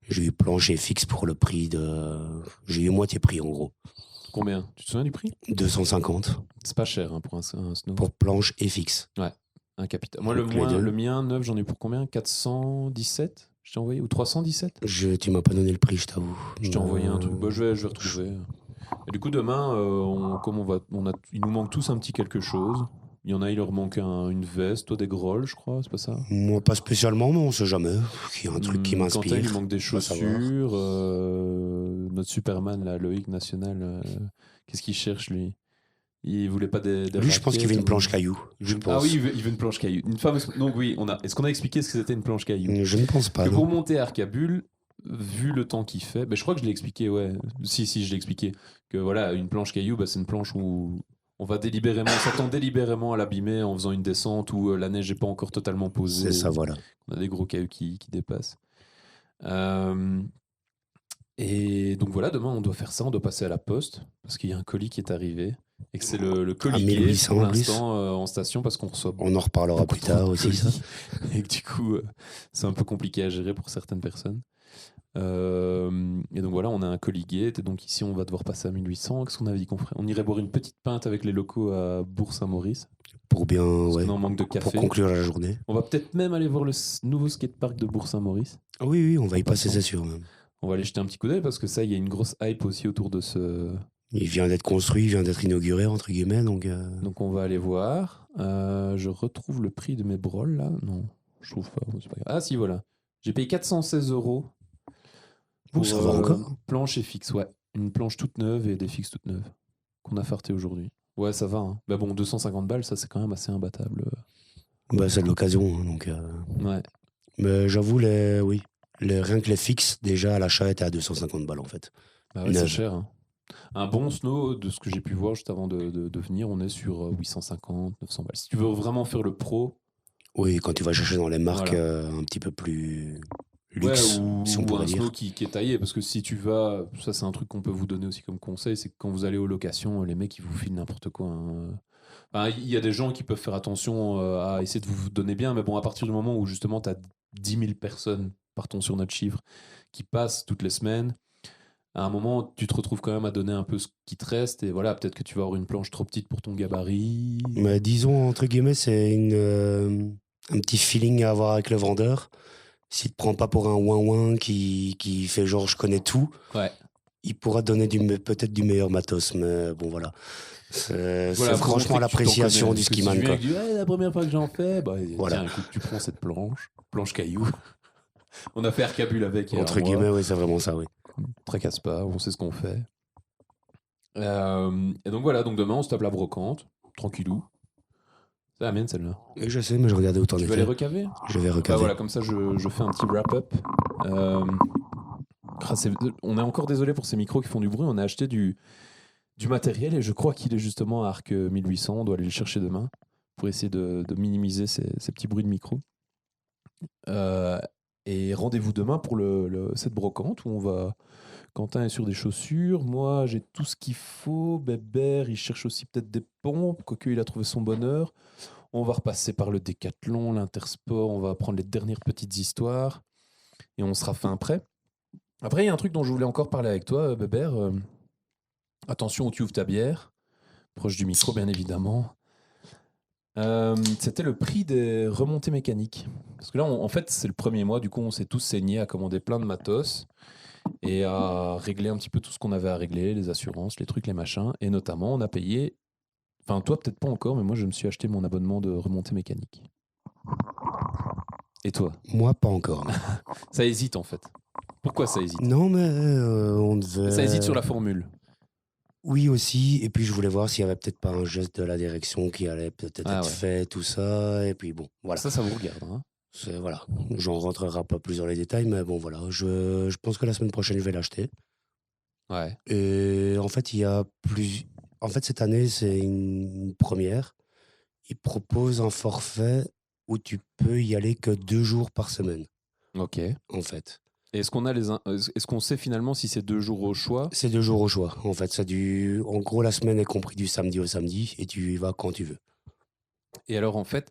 J'ai eu planche et fixe pour le prix de... J'ai eu moitié prix en gros. Combien? Tu te souviens du prix? 250. C'est pas cher hein, pour un snow. Pour planche et fixe. Ouais, un capital. Moi, le mien, neuf, j'en ai pour combien? 417? Je t'ai envoyé? Ou 317? Tu m'as pas donné le prix, je t'avoue. Je t'ai envoyé un truc. Bah, je vais retrouver. Et du coup, demain, il nous manque tous un petit quelque chose. Il y en a, il leur manque une veste, toi des grolles, je crois, c'est pas ça? Moi, pas spécialement, mais on sait jamais. Il y a un truc qui m'inspire. Quentin, il manque des chaussures. Notre Superman, là, Loïc National, qu'est-ce qu'il cherche, lui? Il voulait pas des lui, je pense qu'il veut une planche caillou. Ah oui, il veut une planche caillou. Une fameuse... Donc oui, est-ce qu'on a expliqué ce que c'était une planche caillou? Je ne pense pas. Que pour monter à Arcabule, vu le temps qu'il fait, je crois que je l'ai expliqué, ouais. Si, je l'ai expliqué. Que voilà, une planche caillou, c'est une planche où on s'attend délibérément à l'abîmer en faisant une descente où la neige n'est pas encore totalement posée. C'est ça, voilà. On a des gros cailloux qui dépassent. Et donc voilà, demain on doit faire ça, on doit passer à la poste parce qu'il y a un colis qui est arrivé et que c'est le colis qui est pour l'instant en station parce qu'on reçoit. On en reparlera plus tard aussi, ça. Et que du coup, c'est un peu compliqué à gérer pour certaines personnes. Et donc voilà, on a un colis gate et donc ici on va devoir passer à 1800. Qu'est-ce qu'on avait dit qu'on ferait? On irait boire une petite pinte avec les locaux à Bourg-Saint-Maurice. Pour bien, ouais. On en manque de café. Pour conclure la journée. On va peut-être même aller voir le nouveau skatepark de Bourg-Saint-Maurice. Oui, on va y passer, c'est sûr. Même. On va aller jeter un petit coup d'œil parce que ça, il y a une grosse hype aussi autour de ce. Il vient d'être construit, il vient d'être inauguré, entre guillemets. Donc on va aller voir. Je retrouve le prix de mes brolles là. Non, je trouve pas. C'est pas grave. Ah si, voilà. J'ai payé 416 €. Pour, ça va encore. Planche et fixe, ouais. Une planche toute neuve et des fixes toutes neuves. Qu'on a farté aujourd'hui. Ouais, ça va. Hein. Bah bon, 250 balles, ça c'est quand même assez imbattable. Bah, c'est de l'occasion. Hein, donc, ouais. Mais j'avoue, rien que les fixes, déjà à l'achat, étaient à 250 balles en fait. Bah ouais, c'est cher. Hein. Un bon snow, de ce que j'ai pu voir juste avant de venir, on est sur 850, 900 balles. Si tu veux vraiment faire le pro. Oui, quand tu vas chercher dans les marques un petit peu plus luxe, si on pourrait un dire. snow qui est taillé, parce que si tu vas, ça c'est un truc qu'on peut vous donner aussi comme conseil, c'est que quand vous allez aux locations, les mecs ils vous filent n'importe quoi. Hein. Il y a des gens qui peuvent faire attention à essayer de vous donner bien, mais bon, à partir du moment où justement tu as 10 000 personnes, partons sur notre chiffre, qui passent toutes les semaines, à un moment, tu te retrouves quand même à donner un peu ce qui te reste, et voilà, peut-être que tu vas avoir une planche trop petite pour ton gabarit. Mais disons, entre guillemets, c'est un petit feeling à avoir avec le vendeur. S'il te prend pas pour un ouin-ouin qui fait genre je connais tout, il pourra te donner peut-être du meilleur matos, mais bon voilà. C'est franchement l'appréciation du skiman. Si tu viens la première fois que j'en fais, tiens, écoute, tu prends cette planche caillou. On a fait Arcabule avec. Entre guillemets, oui, c'est vraiment ça, oui. Tracasse pas, on sait ce qu'on fait. Et donc voilà, donc demain on se tape la brocante, tranquillou. C'est la mienne celle-là. Et je sais, mais je regardais autant. Tu vas les recaver? Je vais recaver. Voilà, comme ça je fais un petit wrap-up. On est encore désolé pour ces micros qui font du bruit. On a acheté du du matériel et je crois qu'il est justement à Arc 1800. On doit aller le chercher demain pour essayer de minimiser ces petits bruits de micro. Et rendez-vous demain pour cette brocante où on va. Quentin est sur des chaussures, moi j'ai tout ce qu'il faut. Bébert, il cherche aussi peut-être des pompes, quoique il a trouvé son bonheur. On va repasser par le Décathlon, l'Intersport, on va apprendre les dernières petites histoires et on sera fin prêt. Après, il y a un truc dont je voulais encore parler avec toi, Bébert. Attention où tu ouvres ta bière, proche du micro bien évidemment. C'était le prix des remontées mécaniques. Parce que là, en fait, c'est le premier mois, du coup, on s'est tous saignés à commander plein de matos et à régler un petit peu tout ce qu'on avait à régler, les assurances, les trucs, les machins. Et notamment, on a payé, enfin toi peut-être pas encore, mais moi je me suis acheté mon abonnement de remontée mécanique. Et toi? Moi, pas encore. Ça hésite en fait. Pourquoi ça hésite? Non, mais on devait... Ça hésite sur la formule. Oui aussi, et puis je voulais voir s'il y avait peut-être pas un geste de la direction qui allait peut-être être fait, tout ça, et puis bon, voilà. Ça vous regarde, hein? Voilà, j'en rentrerai pas plus dans les détails, mais bon, voilà, je pense que la semaine prochaine, je vais l'acheter. Ouais. Et en fait, il y a plus... En fait, cette année, c'est une première. Ils proposent un forfait où tu peux y aller que 2 jours par semaine, Ok. en fait. Et est-ce qu'on sait finalement si c'est 2 jours au choix? C'est 2 jours au choix, en fait. En gros, la semaine est compris du samedi au samedi, et tu y vas quand tu veux. Et alors, en fait,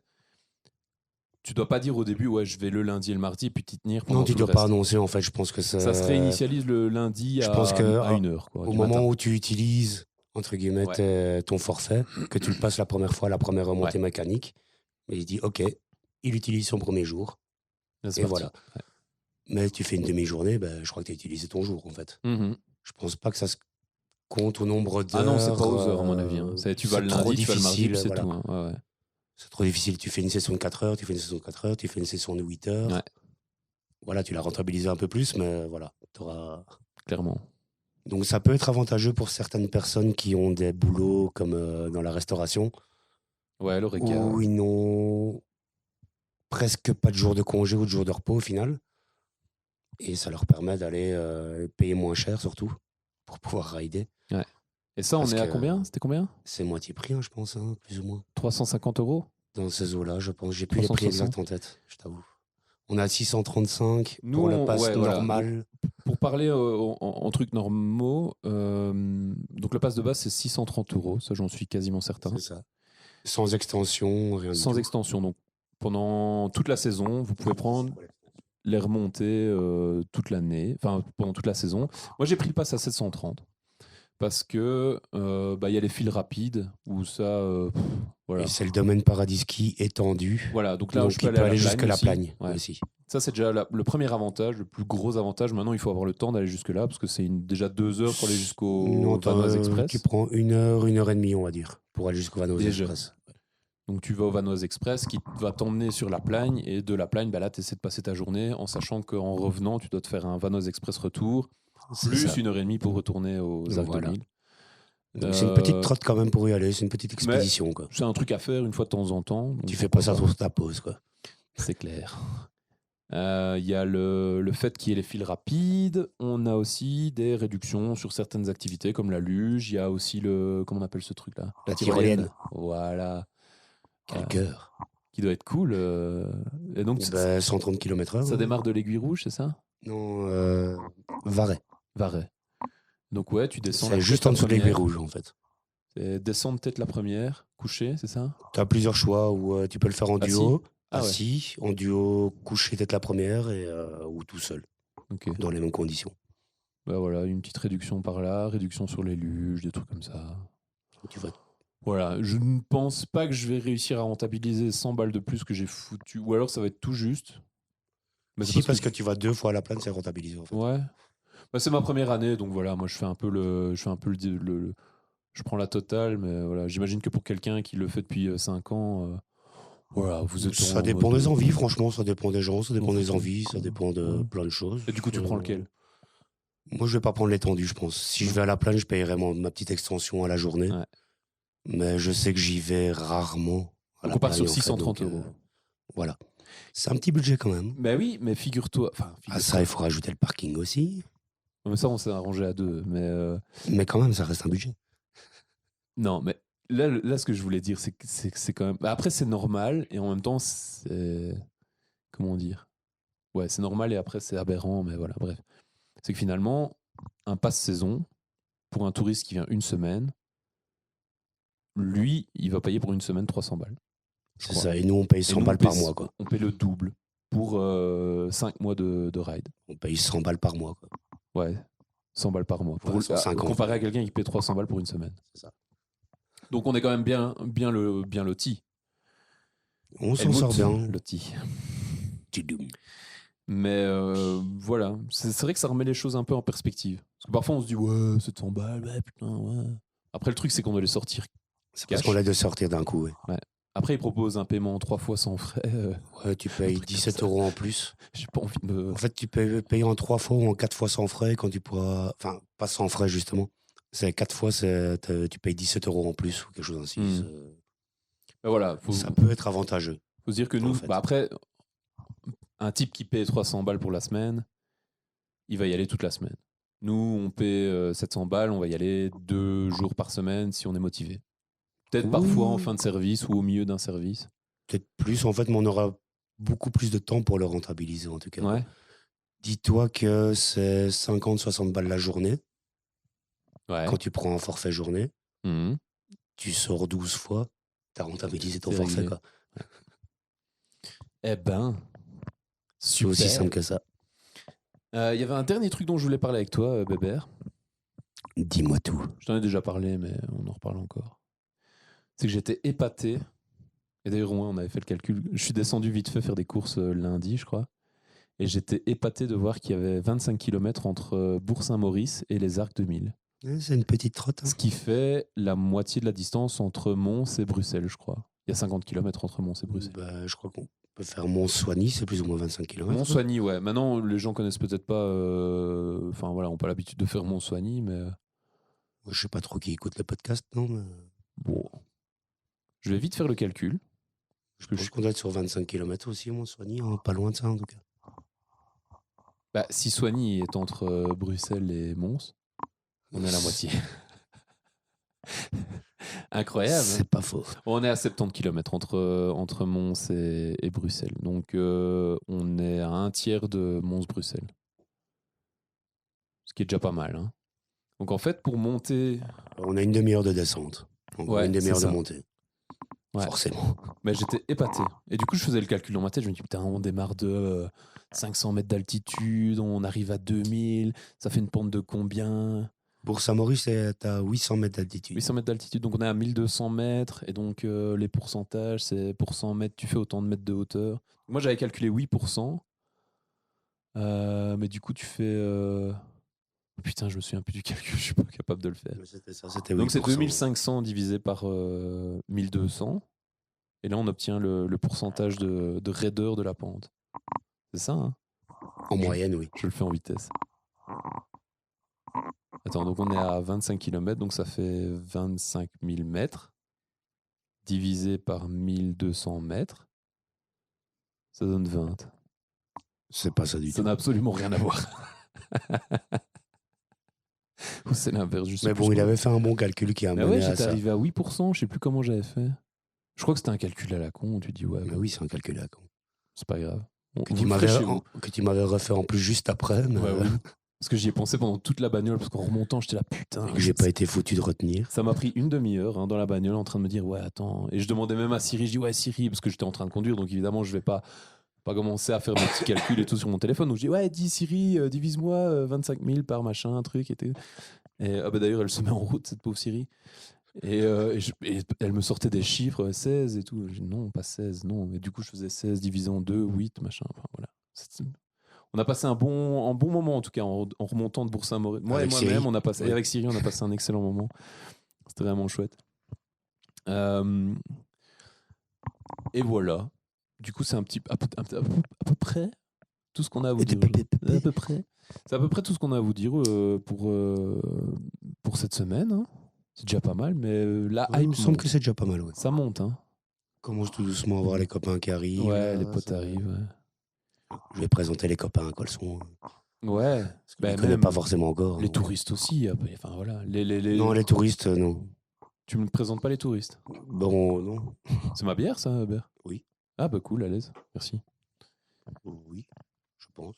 tu dois pas dire au début, ouais, je vais le lundi et le mardi, et puis t'y tenir pendant Non, tu tout dois le pas reste. annoncer, en fait. Je pense que Ça se réinitialise le lundi Je pense que à 1h. au moment où tu utilises, entre guillemets, ton forfait, que tu le passes la première fois, la première remontée mécanique, mais il dit, OK, il utilise son premier jour, et voilà. Ouais. Mais tu fais une demi-journée, je crois que tu as utilisé ton jour, en fait. Je pense pas que ça se compte au nombre d'heures. Ah non, c'est pas aux heures, à mon avis. Hein. Tu vas le lundi, tu vas le mardi, puis c'est voilà. tout. Hein. Ouais. C'est trop difficile. Tu fais une session de 4 heures, tu fais une session de 4 heures, tu fais une session de 8 heures. Ouais. Voilà, tu l'as rentabilisé un peu plus, mais voilà, t'auras... Clairement. Donc ça peut être avantageux pour certaines personnes qui ont des boulots comme dans la restauration. Ouais, l'Oreca. Où ils n'ont presque pas de jour de congé ou de jour de repos au final. Et ça leur permet d'aller payer moins cher surtout pour pouvoir rider. Ouais. Et ça, on est à combien? C'était combien? C'est moitié prix, hein, je pense, hein, plus ou moins. 350 €? Dans ces eaux-là, je pense. J'ai plus les prix exacts en tête, je t'avoue. On est à 635 pour le pass normal. Voilà. Pour parler en trucs normaux, donc le pass de base, c'est 630 €. Ça, j'en suis quasiment certain. C'est ça. Sans extension, rien du tout. Sans extension. Donc, pendant toute la saison, vous pouvez prendre les remontées toute l'année, enfin, pendant toute la saison. Moi, j'ai pris le pass à 730 parce que y a les fils rapides où ça... voilà. Et c'est le domaine paradis ski étendu. Voilà, donc là, je peux aller jusqu'à la Plagne aussi. Ça, c'est déjà le premier avantage, le plus gros avantage. Maintenant, il faut avoir le temps d'aller jusque-là parce que c'est déjà 2 heures pour aller jusqu'au Vanoise Express. Tu prends 1 heure, 1 heure et demie, on va dire, pour aller jusqu'au Vanoise Express. Donc, tu vas au Vanoise Express qui va t'emmener sur la Plagne et de la Plagne, là, tu essaies de passer ta journée en sachant qu'en revenant, tu dois te faire un Vanoise Express retour plus 1 heure et demie pour retourner aux Alpes de Nîmes. Donc c'est une petite trotte quand même pour y aller, c'est une petite expédition. Quoi. C'est un truc à faire une fois de temps en temps. Tu fais pas ça sur ta pause, quoi. C'est clair. Il y a le fait qu'il y ait les fils rapides. On a aussi des réductions sur certaines activités comme la luge. Il y a aussi comment on appelle ce truc-là? La tyrolienne. Voilà. Quel cœur. Qui doit être cool. Et donc, 130 km/h. Ça démarre de l'Aiguille Rouge, c'est ça? Non, Varay. Donc ouais, tu descends. C'est juste en dessous de l'Aiguille Rouge, en fait. C'est descendre peut-être la première, coucher, c'est ça? Tu as plusieurs choix où tu peux le faire en duo. Assis, en duo, coucher peut-être la première ou tout seul. Okay. Dans les mêmes conditions. Voilà, une petite réduction par là, réduction sur les luges, des trucs comme ça. Tu vas... Voilà, je ne pense pas que je vais réussir à rentabiliser 100 balles de plus que j'ai foutu. Ou alors ça va être tout juste. Mais parce que tu vas 2 fois à la Plagne, c'est rentabilisé en fait. Ouais. C'est ma première année, donc voilà, moi je fais un peu je prends la totale, mais voilà, j'imagine que pour quelqu'un qui le fait depuis 5 ans, voilà, vous êtes. Ça dépend des envies, franchement, ça dépend des gens, ça dépend des envies, ça dépend de plein de choses. Et du coup, tu prends lequel? Moi, je vais pas prendre l'étendue, je pense. Si je vais à la Plagne, je payerai ma petite extension à la journée. Ouais. Mais je sais que j'y vais rarement. Donc on part sur 630 €. Voilà. C'est un petit budget quand même. Ben oui, mais figure-toi. Ça, il faut rajouter le parking aussi. Mais ça, on s'est arrangé à 2. Mais quand même, ça reste un budget. Non, mais là, ce que je voulais dire, c'est que c'est quand même. Bah, après, c'est normal et en même temps, c'est. Comment dire? Ouais, c'est normal et après, c'est aberrant, mais voilà, bref. C'est que finalement, un passe-saison, pour un touriste qui vient une semaine, lui, il va payer pour une semaine 300 balles. C'est ça. Et nous, on paye 100 balles par mois, quoi. On paye le double pour 5 mois de ride. On paye 100 balles par mois, quoi. Ouais, 100 balles par mois. Ouais, 150, comparé à quelqu'un qui paie 300 balles pour une semaine. C'est ça. Donc on est quand même bien loti. On s'en sort bien. Loti. Tidoum. Mais voilà, c'est vrai que ça remet les choses un peu en perspective. Parce que parfois on se dit, ouais, 700 balles, ouais, putain, ouais. Après, le truc, c'est qu'on doit les sortir. C'est parce qu'on a de sortir d'un coup, ouais. Après, ils proposent un paiement 3 fois sans frais. Ouais, tu payes 17 € en plus. J'ai pas envie de. En fait, tu peux payer en 3 fois ou en 4 fois sans frais quand tu pourras. Enfin, pas sans frais, justement. C'est 4 fois, tu payes 17 € en plus ou quelque chose ainsi. Ben voilà, ça peut être avantageux. Faut se dire que nous, en fait. Après, un type qui paie 300 balles pour la semaine, il va y aller toute la semaine. Nous, on paie 700 balles, on va y aller 2 jours par semaine si on est motivé. Peut-être parfois en fin de service ou au milieu d'un service. Peut-être plus, en fait, mais on aura beaucoup plus de temps pour le rentabiliser, en tout cas. Ouais. Dis-toi que c'est 50-60 balles la journée. Ouais. Quand tu prends un forfait journée, Mmh. tu sors 12 fois, tu as rentabilisé ton forfait, quoi. Eh ben, c'est aussi simple que ça. Il y avait un dernier truc dont je voulais parler avec toi, Bébert. Dis-moi tout. Je t'en ai déjà parlé, mais on en reparle encore. C'est que j'étais épaté. Et d'ailleurs, on avait fait le calcul. Je suis descendu vite fait faire des courses lundi, je crois. Et j'étais épaté de voir qu'il y avait 25 km entre Bourg-Saint-Maurice et les Arcs de Mille. C'est une petite trotte. Hein. Ce qui fait la moitié de la distance entre Mons et Bruxelles, je crois. Il y a 50 km entre Mons et Bruxelles. Bah, je crois qu'on peut faire Mont-Soigny, c'est plus ou moins 25 km. Mont-Soigny, ouais. Maintenant, les gens connaissent peut-être pas. Enfin, voilà, n'ont pas l'habitude de faire Mont-Soigny, mais. Je sais pas trop qui écoute le podcast, non mais... Bon. Je vais vite faire le calcul. Je pense qu'on doit être sur 25 km aussi, Mont-Soigny, hein, pas loin de ça en tout cas. Bah, si Soigny est entre Bruxelles et Mons, on est à la moitié. Incroyable. C'est pas faux. On est à 70 km entre Mons et Bruxelles. Donc, on est à un tiers de Mons-Bruxelles. Ce qui est déjà pas mal. Hein. Donc, en fait, pour monter... On a une demi-heure de descente. Ouais, une demi-heure de montée. Ouais. Forcément. Mais j'étais épaté. Et du coup, je faisais le calcul dans ma tête. Je me dis, putain, on démarre de 500 mètres d'altitude, on arrive à 2000. Ça fait une pente de combien ? Bourg-Saint-Maurice, c'est à 800 mètres d'altitude. 800 mètres d'altitude, donc on est à 1200 mètres. Et donc, les pourcentages, c'est pour 100 mètres, tu fais autant de mètres de hauteur. Moi, j'avais calculé 8%. Mais du coup, tu fais... Putain, je me souviens plus du calcul, je suis pas capable de le faire. C'était ça, c'était 8%. Donc, c'est 2500 divisé par 1200. Et là, on obtient le pourcentage de raideur de la pente. C'est ça, hein ? En moyenne, oui. Je le fais en vitesse. Attends, donc on est à 25 km, donc ça fait 25 000 mètres. Divisé par 1200 mètres. Ça donne 20. C'est pas ça du tout. Ça n'a absolument rien à voir. Ou c'est l'inverse, je sais Mais plus. bon, il avait fait un bon calcul qui a mené à ça. J'étais arrivé à 8%, je sais plus comment j'avais fait. Je crois que c'était un calcul à la con, où tu dis ouais. Mais oui, c'est un calcul à la con. C'est pas grave. Que tu m'avais refait en plus juste après. Mais... Ouais, oui. Parce que j'y ai pensé pendant toute la bagnole, parce qu'en remontant, j'étais là, putain. J'ai pas été foutu de retenir. Ça m'a pris une demi-heure dans la bagnole en train de me dire, ouais, attends. Et je demandais même à Siri, je dis, ouais, Siri, parce que j'étais en train de conduire, donc évidemment, je vais pas commencer à faire mes petits calculs et tout sur mon téléphone. Donc je dis, ouais, dis Siri, divise-moi 25 000 par machin, un truc et tout. Et d'ailleurs, elle se met en route, cette pauvre Siri. Et elle me sortait des chiffres, 16 et tout. Je dis, non, pas 16, non. Et du coup, je faisais 16 divisé en 2, 8, machin. Enfin, voilà. On a passé un bon moment, en tout cas, en remontant de Bourg-Saint-Maurice. Moi et moi-même, on a passé, et avec Siri, on a passé un excellent moment. C'était vraiment chouette. Et voilà. Du coup, c'est à peu près tout ce qu'on a à vous dire. À peu près. C'est à peu près tout ce qu'on a à vous dire pour cette semaine. Hein. C'est déjà pas mal, mais là, il me semble que c'est déjà pas mal. Ouais. Ça monte. Hein. Commence tout doucement à voir les copains qui arrivent. Ouais, les potes arrivent. Ouais. Je vais présenter les copains à Colson. Ouais. Je ne connais pas forcément encore. Les touristes aussi. Enfin, voilà. Non, les touristes, non. Tu me présentes pas les touristes? Bon, non. C'est ma bière, ça, Hubert? Oui. Ah bah cool, à l'aise. Merci. Oui, je pense.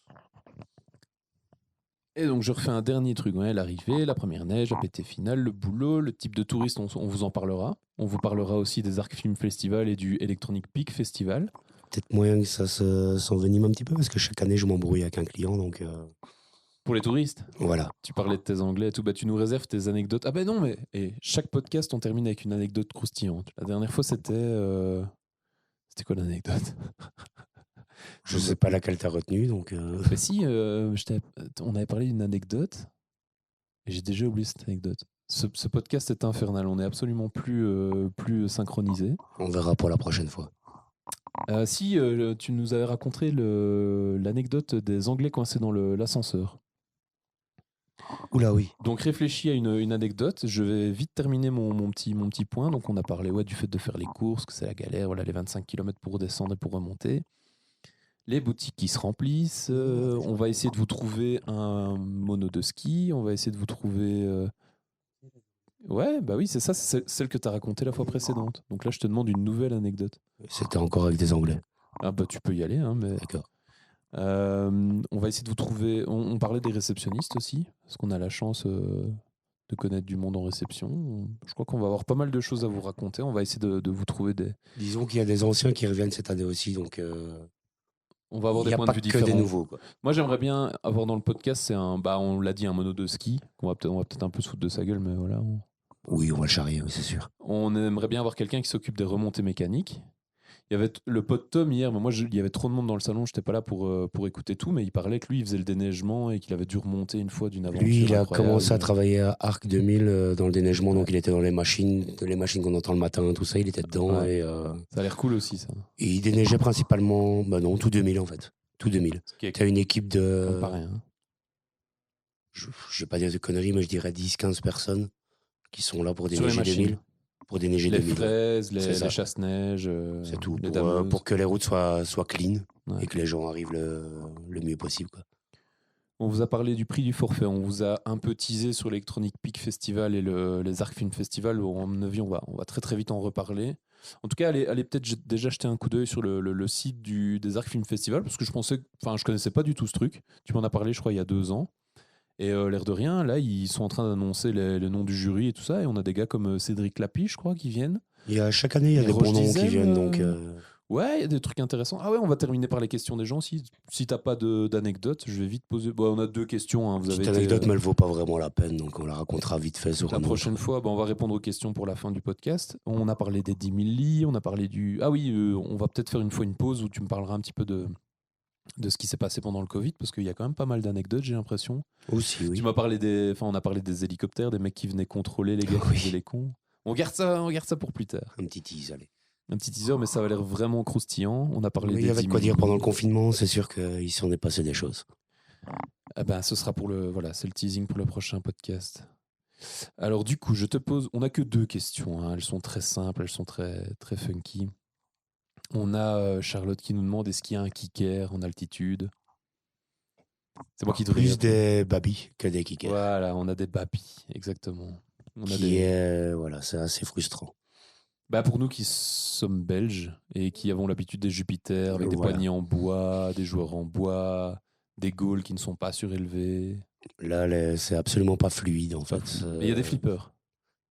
Et donc je refais un dernier truc, ouais, l'arrivée, la première neige, la pété finale, le boulot, le type de touriste, on vous en parlera. On vous parlera aussi des Arc Film Festival et du Electronic Peak Festival. Peut-être moyen que ça s'envenime un petit peu parce que chaque année je m'embrouille avec un client, donc Pour les touristes, voilà. tu parlais de tes anglais et tout, bah tu nous réserves tes anecdotes. Ah ben non, mais et chaque podcast on termine avec une anecdote croustillante. La dernière fois c'était quoi l'anecdote? Je sais pas laquelle t'as retenu, donc Mais si, on avait parlé d'une anecdote et j'ai déjà oublié cette anecdote. Ce podcast est infernal, on est absolument plus synchronisé. on verra pour la prochaine fois. Si, tu nous avais raconté l'anecdote des Anglais coincés dans l'ascenseur. Oula, oui. Donc réfléchis à une anecdote. Je vais vite terminer mon petit point. Donc on a parlé du fait de faire les courses, que c'est la galère, voilà, les 25 km pour descendre et pour remonter. Les boutiques qui se remplissent. On va essayer de vous trouver un mono de ski. On va essayer de vous trouver... Ouais, bah oui, c'est ça, c'est celle que tu as racontée la fois précédente. Donc là, je te demande une nouvelle anecdote. C'était encore avec des Anglais. Ah bah tu peux y aller, hein, mais... D'accord. On va essayer de vous trouver... On parlait des réceptionnistes aussi, parce qu'on a la chance de connaître du monde en réception. Je crois qu'on va avoir pas mal de choses à vous raconter. On va essayer de vous trouver des... Disons qu'il y a des anciens qui reviennent cette année aussi, donc On va avoir il n'y des a points pas de vue que différents. des nouveaux, quoi. Moi, j'aimerais bien avoir dans le podcast, on l'a dit, un mono de ski. On va peut-être un peu se foutre de sa gueule, mais voilà. Oui, on va le charrier, oui, c'est sûr. On aimerait bien avoir quelqu'un qui s'occupe des remontées mécaniques. Il y avait le pote Tom hier, mais moi, il y avait trop de monde dans le salon, je n'étais pas là pour écouter tout, mais il parlait que lui, il faisait le déneigement et qu'il avait dû remonter une fois d'une aventure. Lui, il a incroyable. commencé à travailler à Arc 2000 dans le déneigement, donc il était dans les machines qu'on entend le matin, tout ça, il était dedans. Ouais. Et, Ça a l'air cool aussi, ça. et il déneigeait principalement, tout 2000 en fait. Tout 2000. T'as une équipe de. Pareil, hein. Je vais pas dire de conneries, mais je dirais 10-15 personnes qui sont là pour Sur les déneiger machines. 2000. Pour déneiger Les 2000. fraises, C'est les ça. chasse-neige, C'est tout. les dameuses. Pour que les routes soient clean Ouais. et que les gens arrivent le mieux possible, quoi. On vous a parlé du prix du forfait, on vous a un peu teasé sur l'Electronic Peak Festival et les Arc Film Festival. À mon avis, on va très très vite en reparler. En tout cas, allez peut-être déjà jeter un coup d'œil sur le site des Arc Film Festival, parce que je connaissais pas du tout ce truc. Tu m'en as parlé, je crois, il y a 2 ans. Et l'air de rien, là, ils sont en train d'annoncer le nom du jury et tout ça. Et on a des gars comme Cédric Lapie, je crois, qui viennent. Chaque année, il y a des bons noms qui viennent. Donc, Ouais, il y a des trucs intéressants. Ah ouais, on va terminer par les questions des gens. Si t'as pas d'anecdote, je vais vite poser. Bon, on a 2 questions. Hein. cette anecdote, mais elle vaut pas vraiment la peine, donc on la racontera vite fait sur La prochaine fois, on va répondre aux questions pour la fin du podcast. On a parlé des 10 000 lits, on a parlé du... Ah oui, on va peut-être faire une fois une pause où tu me parleras un petit peu de ce qui s'est passé pendant le Covid, parce qu'il y a quand même pas mal d'anecdotes, j'ai l'impression. Aussi, oui. Tu m'as parlé on a parlé des hélicoptères, des mecs qui venaient contrôler les gars qui faisaient les cons. On garde ça pour plus tard. Un petit tease, allez. Un petit teaser, mais ça va l'air vraiment croustillant. On a parlé Il y avait de quoi dire pendant le confinement, c'est sûr qu'il s'en est passé des choses. Ah ben, ce sera c'est le teasing pour le prochain podcast. Alors du coup, je te pose, on n'a que 2 questions, hein. Elles sont très simples, elles sont très, très funky. On a Charlotte qui nous demande est-ce qu'il y a un kicker en altitude? C'est moi qui te Plus des babys que des kickers. Voilà, on a des babys, exactement. C'est assez frustrant. Pour nous qui sommes belges et qui avons l'habitude des Jupiter avec des poignées en bois, des joueurs en bois, des goals qui ne sont pas surélevés. Là, c'est absolument pas fluide en fait. Mais il y a des flippers.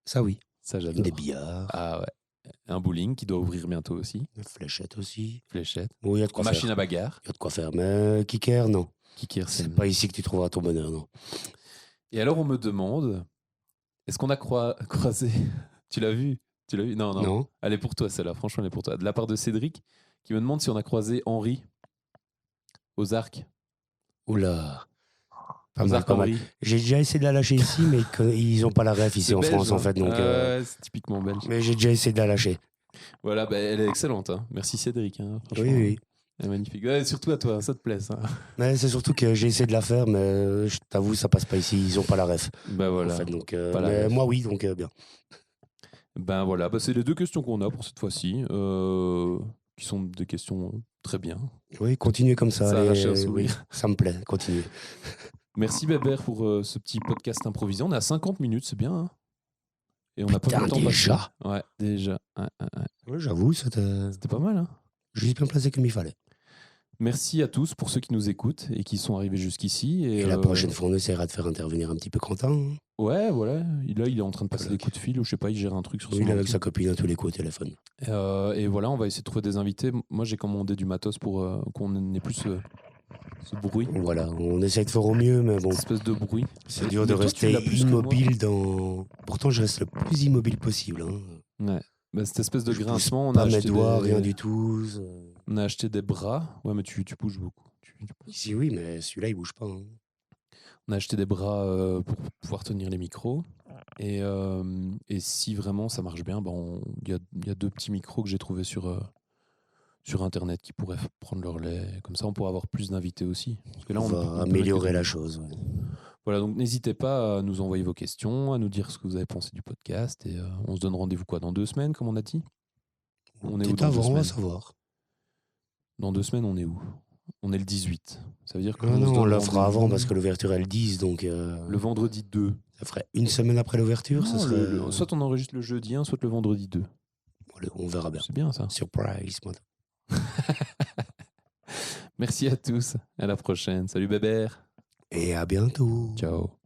Ça oui. Ça j'adore. Des billards. Ah ouais. Un bowling qui doit ouvrir bientôt aussi. Des fléchettes aussi. Fléchettes. Oui, il y a de quoi Machine faire. à bagarre. Il y a de quoi faire. Mais kicker, non. Kicker, c'est pas ici que tu trouveras ton bonheur, non. Et alors on me demande, est-ce qu'on a croisé... Tu l'as vu? Non. Elle est pour toi celle-là, franchement elle est pour toi. De la part de Cédric, qui me demande si on a croisé Henri aux Arcs. Oula. Pas mal. J'ai déjà essayé de la lâcher ici, mais ils ont pas la ref ici en belge, France en fait. Donc, c'est typiquement belge. Mais j'ai déjà essayé de la lâcher. Voilà, elle est excellente. Hein. Merci Cédric. Hein, oui. Elle est magnifique. Ouais, surtout à toi, ça te plaît ça. Mais c'est surtout que j'ai essayé de la faire, mais je t'avoue, ça passe pas ici. Ils ont pas la ref. Voilà. En fait, donc, mais moi oui, donc bien. Voilà, c'est les 2 questions qu'on a pour cette fois-ci, qui sont des questions très bien. Oui, continuez comme ça. Oui, ça me plaît, continuez. Merci Bébert pour ce petit podcast improvisé. On est à 50 minutes, c'est bien. Hein, Et on n'a pas Putain, vu le temps déjà. passer. Ouais, déjà. Ouais, j'avoue, c'était C'était pas mal, hein. juste bien placé comme il fallait. Merci à tous pour ceux qui nous écoutent et qui sont arrivés jusqu'ici. Et la prochaine fois, on essaiera de faire intervenir un petit peu Quentin. Hein. Ouais, voilà. Là, il est en train de passer Voilà. des coups de fil ou je sais pas, il gère un truc sur son Oui, il est avec ordi. sa copine à tous les coups au téléphone. Et voilà, on va essayer de trouver des invités. Moi, j'ai commandé du matos pour qu'on n'ait plus ce bruit, Voilà, on essaye de faire au mieux, mais bon, cette espèce de bruit. c'est dur de Mais toi, tu rester l'as plus que moi. immobile dans... Pourtant, je reste le plus immobile possible. Hein. Ouais. Bah, cette espèce de Je pousse grincement, on pas a mes acheté doigts, des... rien du tout. On a acheté des bras. Ouais, mais tu bouges beaucoup. Ici, oui, mais celui-là, il bouge pas. Hein. On a acheté des bras pour pouvoir tenir les micros. Et si vraiment ça marche bien, il y a 2 petits micros que j'ai trouvés sur Internet qui pourraient prendre leur lait. Comme ça, on pourra avoir plus d'invités aussi. Parce que là, On peut va mettre que améliorer deux la micros. chose. Ouais. Voilà, donc n'hésitez pas à nous envoyer vos questions, à nous dire ce que vous avez pensé du podcast. Et on se donne rendez-vous dans 2 semaines, comme on a dit. On est où Peut-être dans 2 avant, on va semaines savoir. Dans 2 semaines, on est où? On est le 18. Ça veut dire Ah qu'on se non, on donne la fera rendez-vous avant parce que l'ouverture est le 10, donc le vendredi 2. ça ferait une semaine après l'ouverture. Non, Ça serait... soit on enregistre le jeudi 1, soit le vendredi 2. On verra bien. C'est bien ça. Surprise, moi. Merci à tous. À la prochaine. Salut Bébert. Et à bientôt. Ciao.